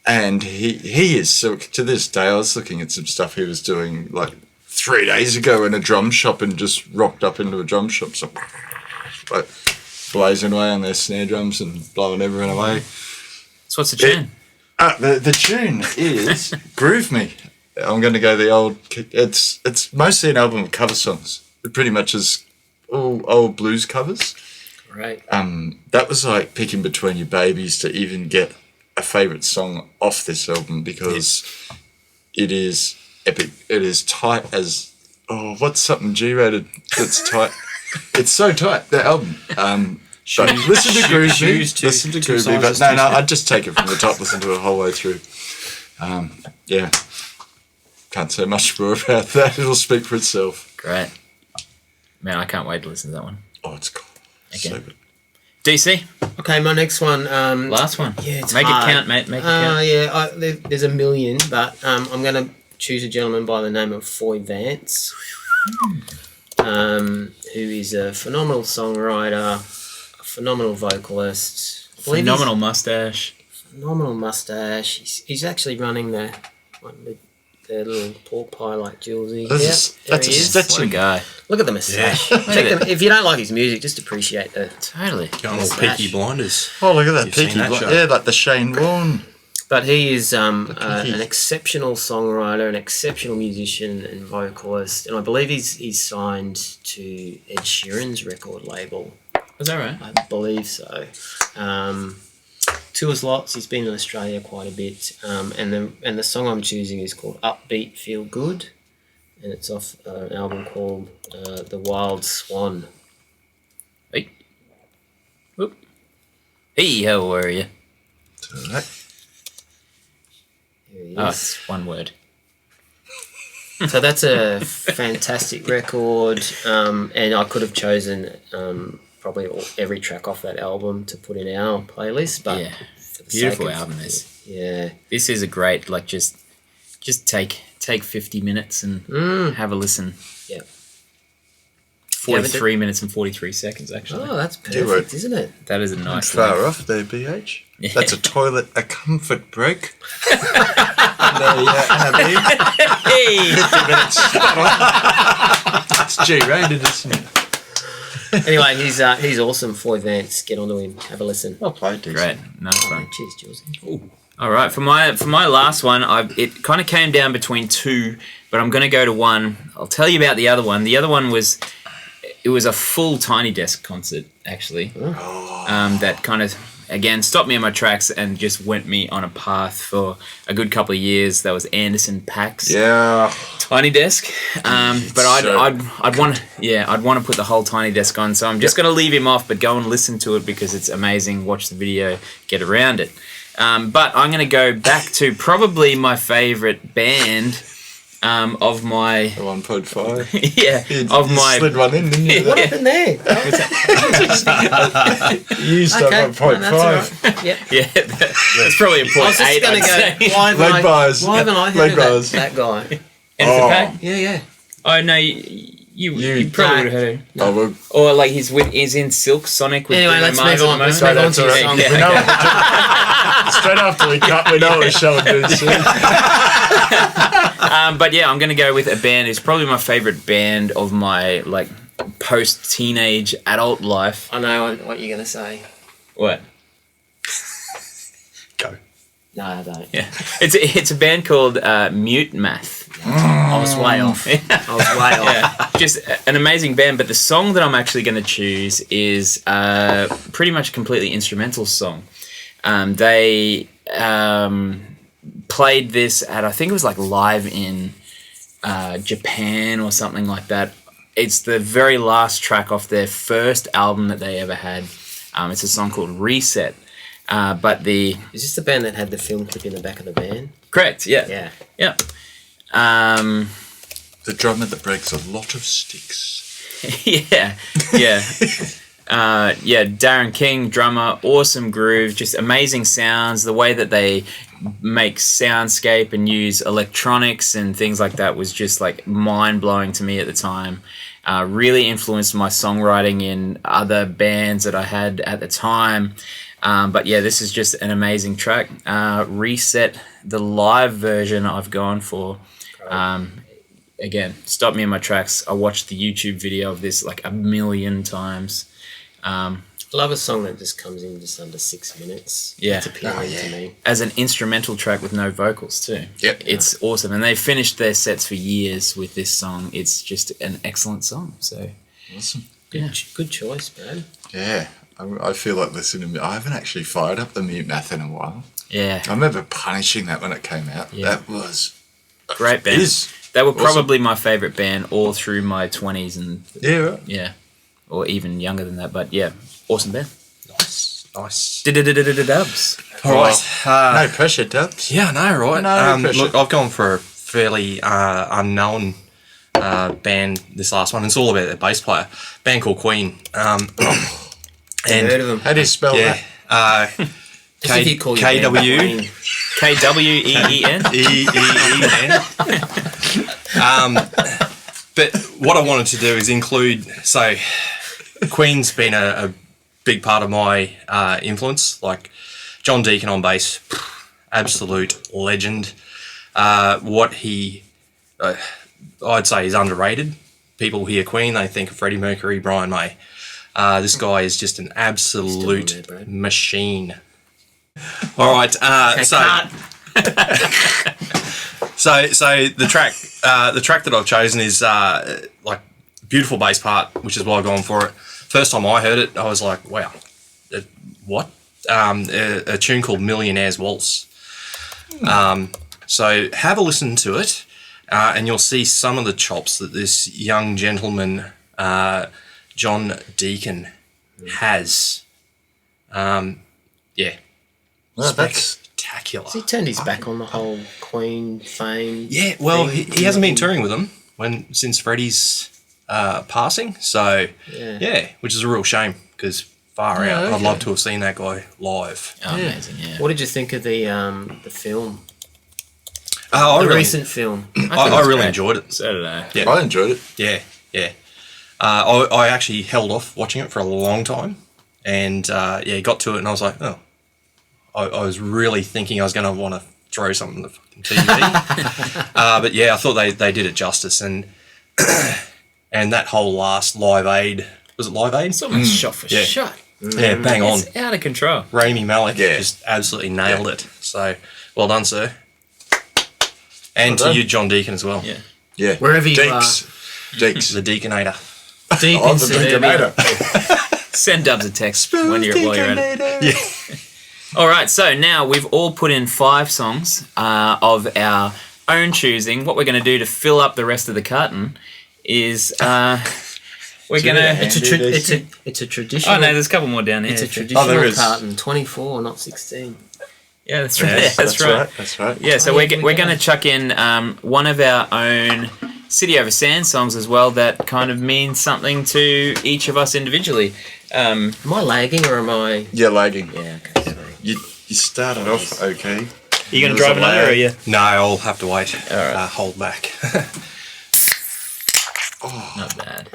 And he is so to this day. I was looking at some stuff he was doing like 3 days ago in a drum shop, and just rocked up into a drum shop, so like blazing away on their snare drums and blowing everyone away. So what's the tune? The tune is "Groove Me." I'm going to go the old. It's mostly an album of cover songs. It pretty much is all old blues covers. Right. That was like picking between your babies to even get a favourite song off this album, because it is epic. It is tight as what's something G-rated that's tight? It's so tight, the album. But listen to Groove Me. Listen to Groove Me. But no, I'd just take it from the top. Listen to it the whole way through. Yeah, can't say much more about that. It'll speak for itself. Great. Man, I can't wait to listen to that one. Oh, it's cool. Okay. So good. DC, Okay, my next one. last one. Yeah, it's Make hard. it count, mate. Make it count. Yeah, there's a million, but I'm going to choose a gentleman by the name of Foy Vance, who is a phenomenal songwriter, a phenomenal vocalist. Phenomenal mustache. Phenomenal mustache. He's actually running the little pork pie like Julesy. That's there a he is. What a guy. Look at the moustache. Look at it. If you don't like his music, just appreciate the... Totally. Going all Smash. Peaky Blinders. Oh, look at that You've seen Peaky that Blinders. show? Yeah, like the Shane Warne. But he is Peaky. an exceptional songwriter, an exceptional musician and vocalist, and I believe he's signed to Ed Sheeran's record label. Was that right? I believe so. Tours lots. He's been in Australia quite a bit, and the song I'm choosing is called "Upbeat Feel Good," and it's off an album called "The Wild Swan." Hey. Whoop. Hey, how are you? Right. Here he Oh, is. it's one word. So that's a fantastic record, and I could have chosen probably every track off that album to put in our playlist, but Yeah. for the Beautiful sake of- album, this. Yeah, This is a great, like, just take 50 minutes and have a listen. yeah. 43 minutes and 43 seconds, actually. Oh, that's Do it. perfect, isn't it? That is a nice Far length. off there, BH. Yeah. That's a toilet, a comfort break. No, yeah, Hey! it's G-rated, isn't it? Anyway, he's awesome. Foy Vance, get onto him, have a listen. Well played, Dixon. Great. Nice one. Cheers, Jules. All right, for my last one, it kind of came down between two, but I'm going to go to one. I'll tell you about the other one. The other one was a full Tiny Desk concert, actually. That kind of, again, stopped me in my tracks and just went me on a path for a good couple of years. That was Anderson .Paak's Yeah. Tiny Desk. But I'd want to put the whole Tiny Desk on, so I'm just going to leave him off, but go and listen to it because it's amazing. Watch the video, get around it. But I'm going to go back to probably my favourite band of my... 1.5. yeah, You slid one in, didn't you? What happened there? You used Okay, at 1.5. that's all right. Yep. Yeah, that's probably a I point was just eight, going to I'd go, say. why haven't Leg bars. I heard Leg of bars. that guy? Anderson .Paak? Yeah, yeah. Oh, no, you probably would have heard him. Oh, well, Or like he's in Silk Sonic with Anyway, Bruno let's Mars move at on. the Let's moment. move on to that's the all song. right. We know straight after we cut, we know what show we're doing soon. But yeah, I'm going to go with a band who's probably my favourite band of my like post-teenage adult life. I know what you're going to say. What? Go. No, I don't. Yeah, it's a band called Mute Math. I was way off. I was way off. Yeah, just an amazing band. But the song that I'm actually going to choose is pretty much a completely instrumental song. They played this at, I think it was like live in Japan or something like that. It's the very last track off their first album that they ever had. It's a song called Reset. But Is this the band that had the film clip in the back of the van? correct, yeah. Yeah. Yeah. The drummer that breaks a lot of sticks. Yeah, yeah. Darren King, drummer, awesome groove, just amazing sounds. The way that they make soundscape and use electronics and things like that was just like mind-blowing to me at the time. Really influenced my songwriting in other bands that I had at the time. But yeah, this is just an amazing track. Reset, the live version I've gone for. Again, stop me in my tracks. I watched the YouTube video of this like a million times. I love a song that just comes in just under 6 minutes. Yeah. It's appealing to me. As an instrumental track with no vocals too. Yep. It's awesome. And they finished their sets for years with this song. It's just an excellent song. So Awesome. Good choice, man. Yeah. I feel like listening to I haven't actually fired up the Mute Math in a while. yeah, I remember punishing that when it came out. Yeah. That was great band. is They were awesome. probably my favourite band all through my 20s and Yeah, right. yeah, or even younger than that. But yeah, awesome band. Nice. Dubs. All right. No pressure, Dubs. Yeah, I know, right? No pressure. Look, I've gone for a fairly unknown band this last one. It's all about their bass player. Band called Queen. Heard And of them. How do you spell yeah, that? As if you call your band KW Queen. KWEEN. But what I wanted to do is include, so Queen's been a big part of my influence, like John Deacon on bass, absolute legend. What he, I'd say is underrated. People hear Queen, they think of Freddie Mercury, Brian May. This guy is just an absolute Still on there, bro. machine. All right, so the track that I've chosen is like beautiful bass part, which is why I've gone for it. First time I heard it, I was like, wow, what? A tune called Millionaires Waltz. So have a listen to it, and you'll see some of the chops that this young gentleman, John Deacon, has. Yeah, Well, that's spectacular. Has he turned his back on the whole Queen fame? Yeah, well, thing? he hasn't been touring with them since Freddie's passing. So Yeah. which is a real shame because far Yeah, out. I'd okay. love to have seen that guy live. Oh, amazing, yeah. What did you think of the film? I The really, recent film. I really great. enjoyed it. So did I. Yeah. I enjoyed it. Yeah. I actually held off watching it for a long time, and got to it, and I was like, oh, I was really thinking I was going to want to throw something on the fucking TV. But yeah, I thought they did it justice, and that whole last Live Aid, was it Live Aid? It's almost shot for Yeah. shot. Yeah, bang on. It's out of control. Rami Malek Yeah. just absolutely nailed it. So well done, sir. And Well to done. you, John Deacon, as well. Yeah. Yeah. Wherever you Deeks. Deeks. The Deaconator. Deep Oh, in the suburbia. Deaconator. Send Dubs a text while you're at it. Yeah. All right, so now we've all put in 5 songs of our own choosing. What we're going to do to fill up the rest of the carton is we're going to... It's a traditional. Oh, no, there's a couple more down there. It's a traditional there is. carton. 24, not 16. Yeah, that's right. Yes, that's right. That's right. Yeah, so Oh, we're yeah, we're we going to can. chuck in one of our own City Over Sand songs as well that kind of means something to each of us individually. Am I lagging or am I? Yeah, lagging. Yeah, okay, sorry. You started off okay. You going to There's drive a another or lag. are you? No, I'll have to wait. All right. Hold back. Not bad.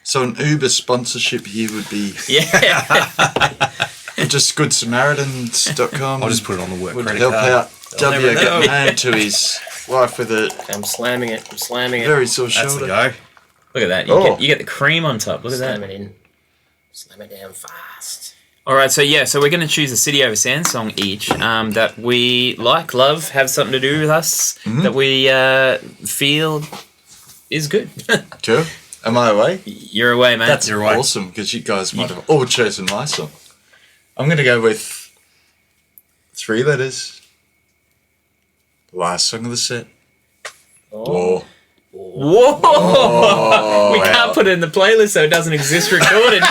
So an Uber sponsorship here would be Yeah. just goodsamaritans.com. I'll just put it on the work would credit help card. out They'll W never know. getting home to his wife with a I'm slamming it. I'm slamming it. very sore That's the shoulder. go. Look at that. Oh. You get the cream on top. Look at Slam that. it in. Slam it down fast. All right, so we're going to choose a City Over Sand song each that we like, love, have something to do with us, that we feel is good. Sure. Am I away? You're away, mate. That's your way. Awesome, because you guys might have all chosen my song. I'm going to go with 3 letters. Last song of the set. Oh. Whoa! We can't put it in the playlist so it doesn't exist recorded.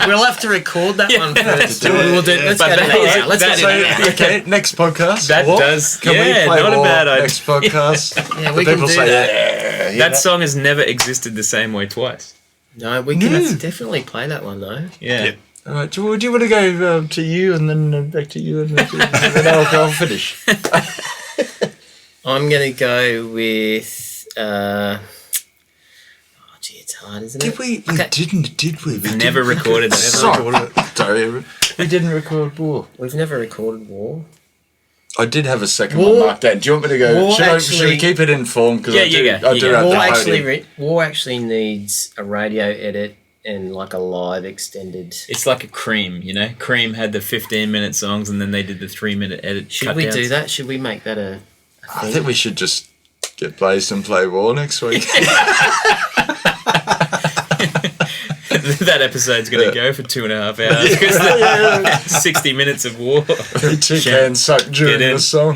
We'll have to record that one first. do it. We'll do. Let's But go to that- now. Let's that go to is- now. Okay, next podcast. That War? does- Can yeah, we play not a War bad idea. next podcast? Yeah, The we can people do say, that. yeah, That song has never existed the same way twice. No, we can definitely play that one though. Yeah. Yep. All right. Do you want to go to you and then back to you and then I'll finish? I'm gonna go with. Gee, it's hard, isn't it? Did we? We didn't, did we? We Never didn't recorded that. Sorry, we didn't record War. We've never recorded War. I did have a second War- one marked down. Do you want me to go? War Should we actually- keep it in form? Because Yeah, I do, you go, I you do go. have War the podium. War actually needs a radio edit and like a live extended. It's like a Cream, you know? Cream had the 15-minute songs and then they did the 3-minute edit. Should we do that? Should we make that a I think we should just get blazed and play War next week. That episode's going to go for 2.5 hours because 60 minutes of War. Two cans sucked during Get in. the song.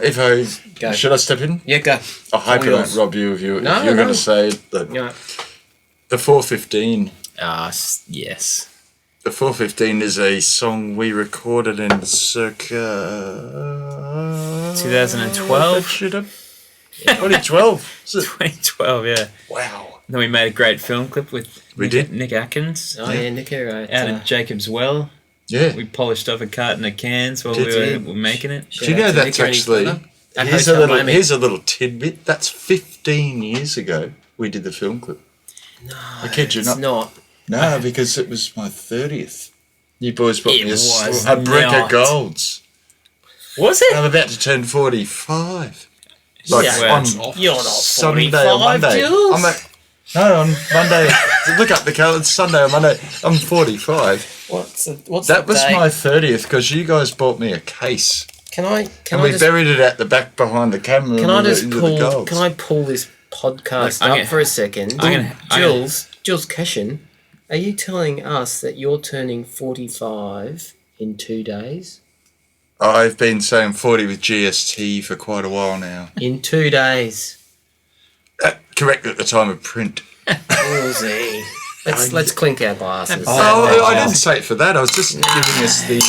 If I Go. should I step in? Yeah, go. I hope I yours. won't rob you if No, you're no. going to say that. Yeah. The 415. Yes. The 415 is a song we recorded in circa 2012? Should have 2012. Is it? 2012, yeah. Wow. And then we made a great film clip with We did. Nick Atkins Oh yeah, Nico. out of Jacob's Well. Yeah. We polished off a carton of cans while Did we you? were making it. Do you know that's actually here's a little tidbit. That's 15 years ago we did the film clip. No, I kid you it's not. No, because it was my 30th. You boys bought It me was a brick not. of golds. Was it? I'm about to turn 45. Like Yeah. on You're not Sunday or 45, Monday. Jules. No, on Monday. Look up the calendar. Sunday or Monday. I'm 45. What's That the was date? my 30th because you guys bought me a case. Can I And we just buried it at the back behind the camera. can and I we just went into the pull golds. can I pull this podcast I'm up gonna- for a second? I'm Jules Cashin, are you telling us that you're turning 45 in 2 days? I've been saying 40 with GST for quite a while now. In 2 days. Correct at the time of print. Ballsy. Let's clink our glasses. Oh, I didn't say it for that. I was just giving us Gee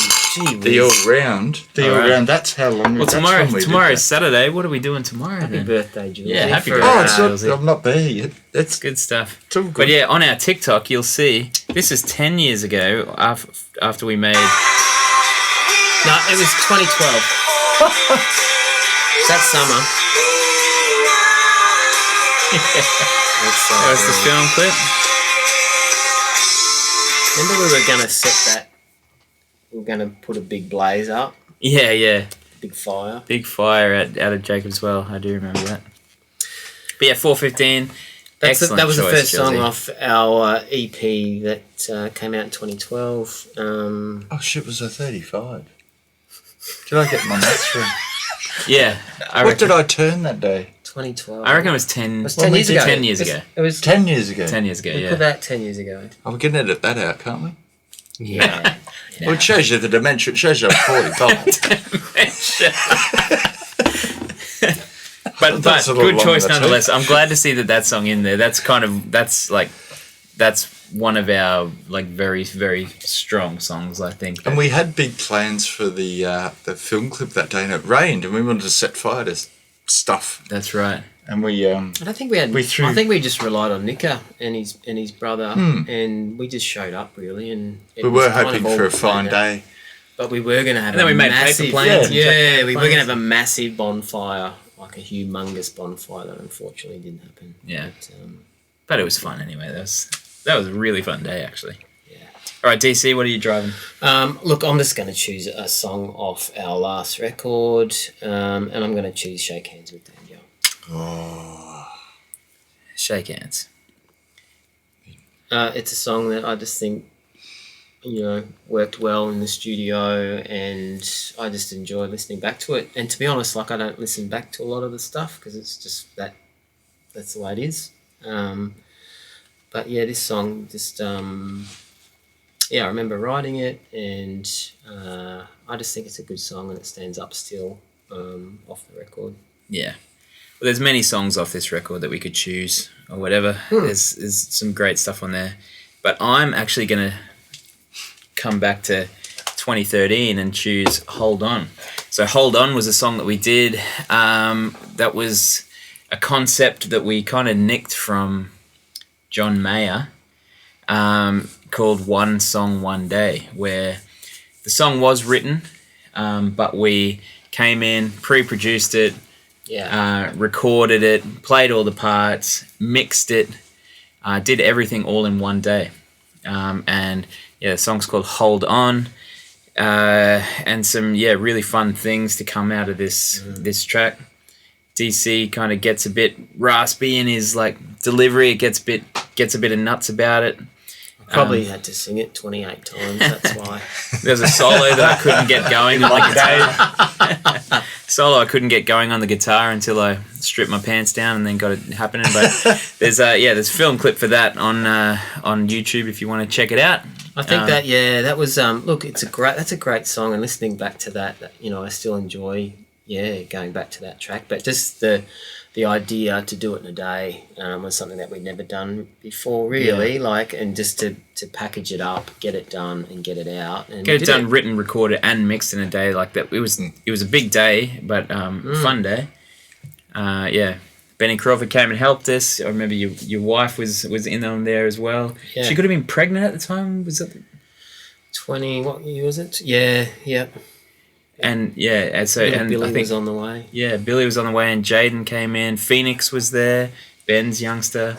the whiz. all round. The all Alright. round. That's how long. Well, that's when we did tomorrow's that. Saturday. What are we doing tomorrow Happy then? birthday, Jules. Yeah, happy For, birthday. Oh, it's Rosie. not, I'm not there yet. It's Good stuff. it's all good. But yeah, on our TikTok, you'll see this is 10 years ago after we made. No, it was 2012. That summer. That was the film clip. Remember we were going to set that, we were going to put a big blaze up, Yeah. big fire. Big fire out of Jacob's Well. I do remember that. But yeah, 415. That Excellent was the choice, first song Josie. off our EP that came out in 2012. Oh shit! Was I 35? Did I get my maths wrong? Yeah. What did I turn that day? 2012. I reckon it was 10. It was 10 years ago. 10 years ago. It was 10 years ago. 10 years ago, we yeah. put that 10 years ago. Oh, we can edit that out, can't we? Yeah. Well, it shows you the dimension. It shows you I'm 45. But That's a little good long choice in the nonetheless. I'm glad to see that song in there. That's one of our like very, very strong songs, I think. And we had big plans for the film clip that day, and it rained, and we wanted to set fire to stuff. That's right. And we I don't think we had. We threw- I think we just relied on Nika and his brother, Hmm. and we just showed up really. And it we was were kind hoping of all for a fine planned out. day. But we were going to have And then we made paper massive, planes. Yeah, we were going to Planes. have a massive bonfire, like a humongous bonfire that unfortunately didn't happen. Yeah. But, But it was fun anyway. That was a really fun day, actually. Yeah. All right, DC, what are you driving? look, I'm just going to choose a song off our last record, and I'm going to choose "Shake Hands with Danielle." Shake hands. It's a song that I just think, worked well in the studio, and I just enjoy listening back to it. And to be honest, like I don't listen back to a lot of the stuff because it's just that's the way it is. But yeah, this song just, I remember writing it, and I just think it's a good song and it stands up still off the record. Yeah. Well, there's many songs off this record that we could choose or whatever. There's some great stuff on there. But I'm actually going to come back to 2013 and choose Hold On. So Hold On was a song that we did that was a concept that we kind of nicked from John Mayer, called One Song, One Day, where the song was written, but we came in, pre-produced it, recorded it, played all the parts, mixed it, did everything all in one day. And the song's called Hold On, and some really fun things to come out of this track. DC kind of gets a bit raspy in his delivery. It gets a bit of nuts about it. Probably had to sing it 28 times, that's why. There's a solo that I couldn't get going on the guitar. Solo I couldn't get going on the guitar until I stripped my pants down and then got it happening. But there's a film clip for that on YouTube if you want to check it out. I think that was look, that's a great song, and listening back to that, I still enjoy going back to that track. But just the idea to do it in a day was something that we'd never done before, really. And just to package it up, get it done, and get it out, and get it done, written, recorded, and mixed in a day like that. It was a big day, but fun day. Benny Crawford came and helped us. I remember your wife was in on there as well. Yeah. She could have been pregnant at the time. Was it 20? What year was it? Yeah. And Billy was on the way. Yeah, Billy was on the way, and Jaden came in. Phoenix was there. Ben's youngster,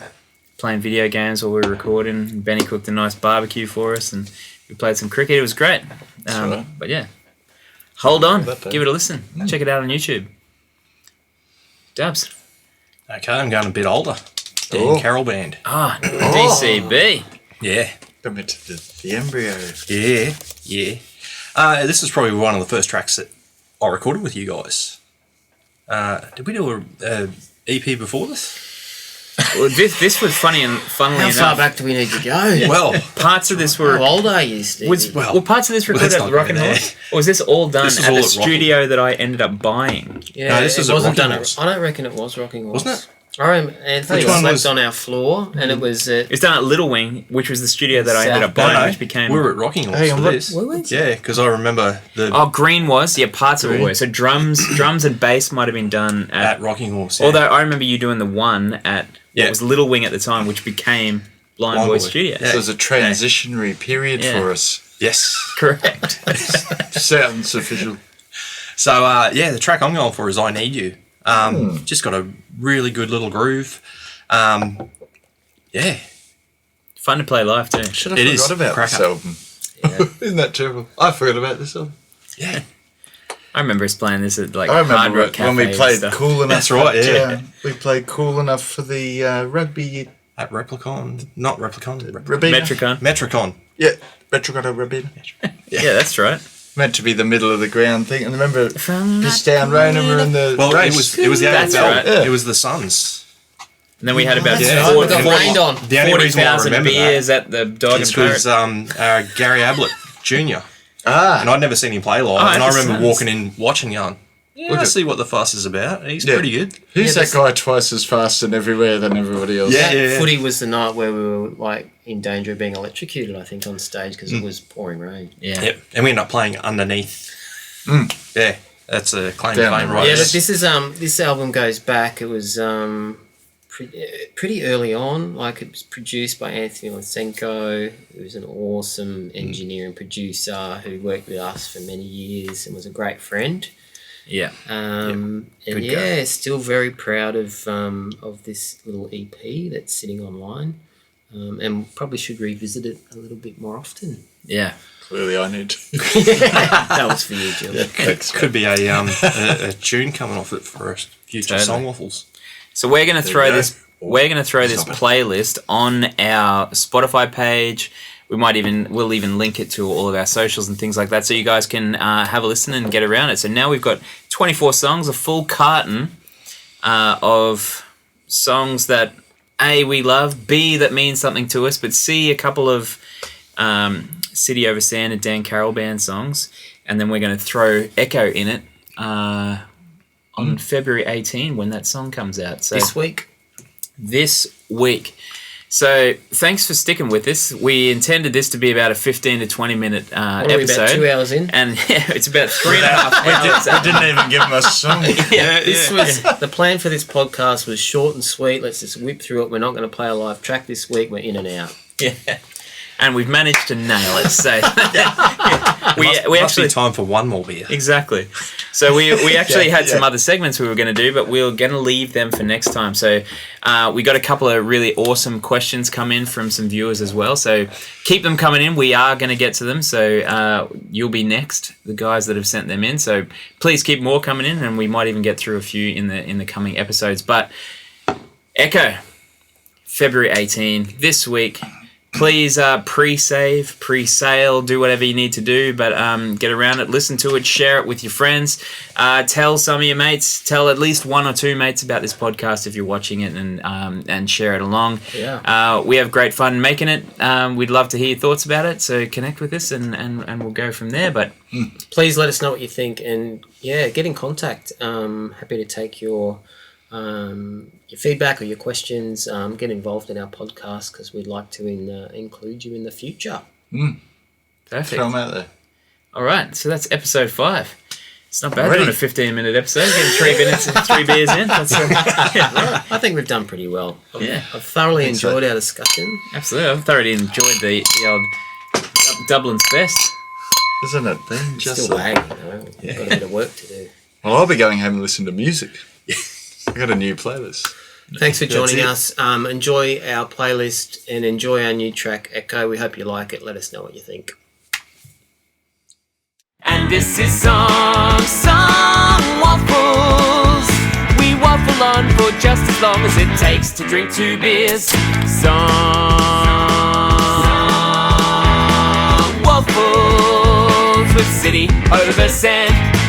playing video games while we were recording. Benny cooked a nice barbecue for us, and we played some cricket. It was great. Right. But Hold On. Give it a listen. Check it out on YouTube. Dubs. Okay, I'm going a bit older. Dan Carroll Band. DCB. Yeah. Coming to the embryo. Yeah. This is probably one of the first tracks that I recorded with you guys. Did we do a EP before this? Well, this was funnily enough. How far back do we need to go? Well, parts of this were. How old are you, Steve? Were parts of this recorded at Rock and Horse? Or was this all done at the studio that I ended up buying? Yeah, no, this wasn't done. I don't reckon it was Rocking Horse. Wasn't it? I remember Anthony slept on our floor, and it was... it was done at Little Wing, which was the studio that I ended up buying, which became... We were at Rocking Horse for this. Were we? Yeah, because I remember the... Oh, Green was? Yeah, parts of it were. So drums and bass might have been done at Rocking Horse, yeah. Although I remember you doing the one at... It was Little Wing at the time, which became Blind Boy Studio. Yeah. So it was a transitionary period for us. Yes. Correct. Sounds official. So, the track I'm going for is I Need You. Just got a really good little groove. Fun to play live too. Should have forgot about this album. Yeah. Isn't that terrible? I forgot about this album. Yeah. I remember us playing this at I remember when we played Cool Enough. That's right, yeah. We played Cool Enough for the rugby. At Replicon. Not Replicon. Metricon. Yeah, Metricon or Rabina. Yeah, that's right. Meant to be the middle of the ground thing. And remember, Piss Down Rain and we're in the race. It was the AFL. Right. Yeah. It was the Suns. And then we had about 40,000 beers at the Dog and Parrot. This was Gary Ablett Jr. And I'd never seen him play live. And I remember walking in, watching, going, let's see what the fuss is about. He's pretty good. Who's that guy twice as fast and everywhere than everybody else? Yeah. Footy was the night where we were in danger of being electrocuted, I think, on stage because it was pouring rain. Yeah. Yep. And we ended up playing underneath. Yeah. That's a claim to fame, right? Yeah, but this is this album goes back. It was pretty early on. It was produced by Anthony Lysenko, who was an awesome engineer and producer who worked with us for many years and was a great friend. Yeah. Still very proud of this little EP that's sitting online, and probably should revisit it a little bit more often. Yeah. Clearly, I need to. That was for you, Jill. Could be a tune coming off it for a future song waffles. So we're going to throw this. We're going to throw this playlist on our Spotify page. We'll even link it to all of our socials and things like that, so you guys can have a listen and get around it. So now we've got 24 songs, a full carton of songs that A, we love, B, that means something to us, but C, a couple of City Over Sand and Dan Carroll Band songs, and then we're going to throw Echo in it on February 18 when that song comes out. So this week. So thanks for sticking with this. We intended this to be about a 15 to 20 minute What are we, episode. about 2 hours in? And it's about 3.5 hours. I didn't even give him a song. This was the plan for this podcast was short and sweet. Let's just whip through it. We're not going to play a live track this week. We're in and out. Yeah. And we've managed to nail it. So we Must actually be time for one more beer. Exactly. So we actually had some other segments we were going to do, but we were going to leave them for next time. So we got a couple of really awesome questions come in from some viewers as well. So keep them coming in. We are going to get to them. So you'll be next, the guys that have sent them in. So please keep more coming in, and we might even get through a few in the coming episodes. But Echo, February 18 this week. Please pre-save, pre-sale, do whatever you need to do, but get around it, listen to it, share it with your friends, tell some of your mates, tell at least one or two mates about this podcast if you're watching it, and share it along. Yeah. We have great fun making it. We'd love to hear your thoughts about it, so connect with us and we'll go from there. But Please let us know what you think, and get in contact. Happy to take your feedback or your questions. Get involved in our podcast because we'd like to include you in the future. Perfect. Throw them out there. All right, so that's episode 5. It's not bad doing a 15-minute episode, getting 3 minutes and 3 beers in. That's, I think we've done pretty well. Yeah. I've thoroughly enjoyed our discussion. Absolutely. I've thoroughly enjoyed the old Dublin's best. Isn't it? Then just Still wagging, though. We've got a bit of work to do. Well, I'll be going home and listening to music. I got a new playlist. Thanks for joining That's us. Enjoy our playlist and enjoy our new track, Echo. We hope you like it. Let us know what you think. And this is Song Waffles. We waffle on for just as long as it takes to drink 2 beers. Song Waffles with City over Sand.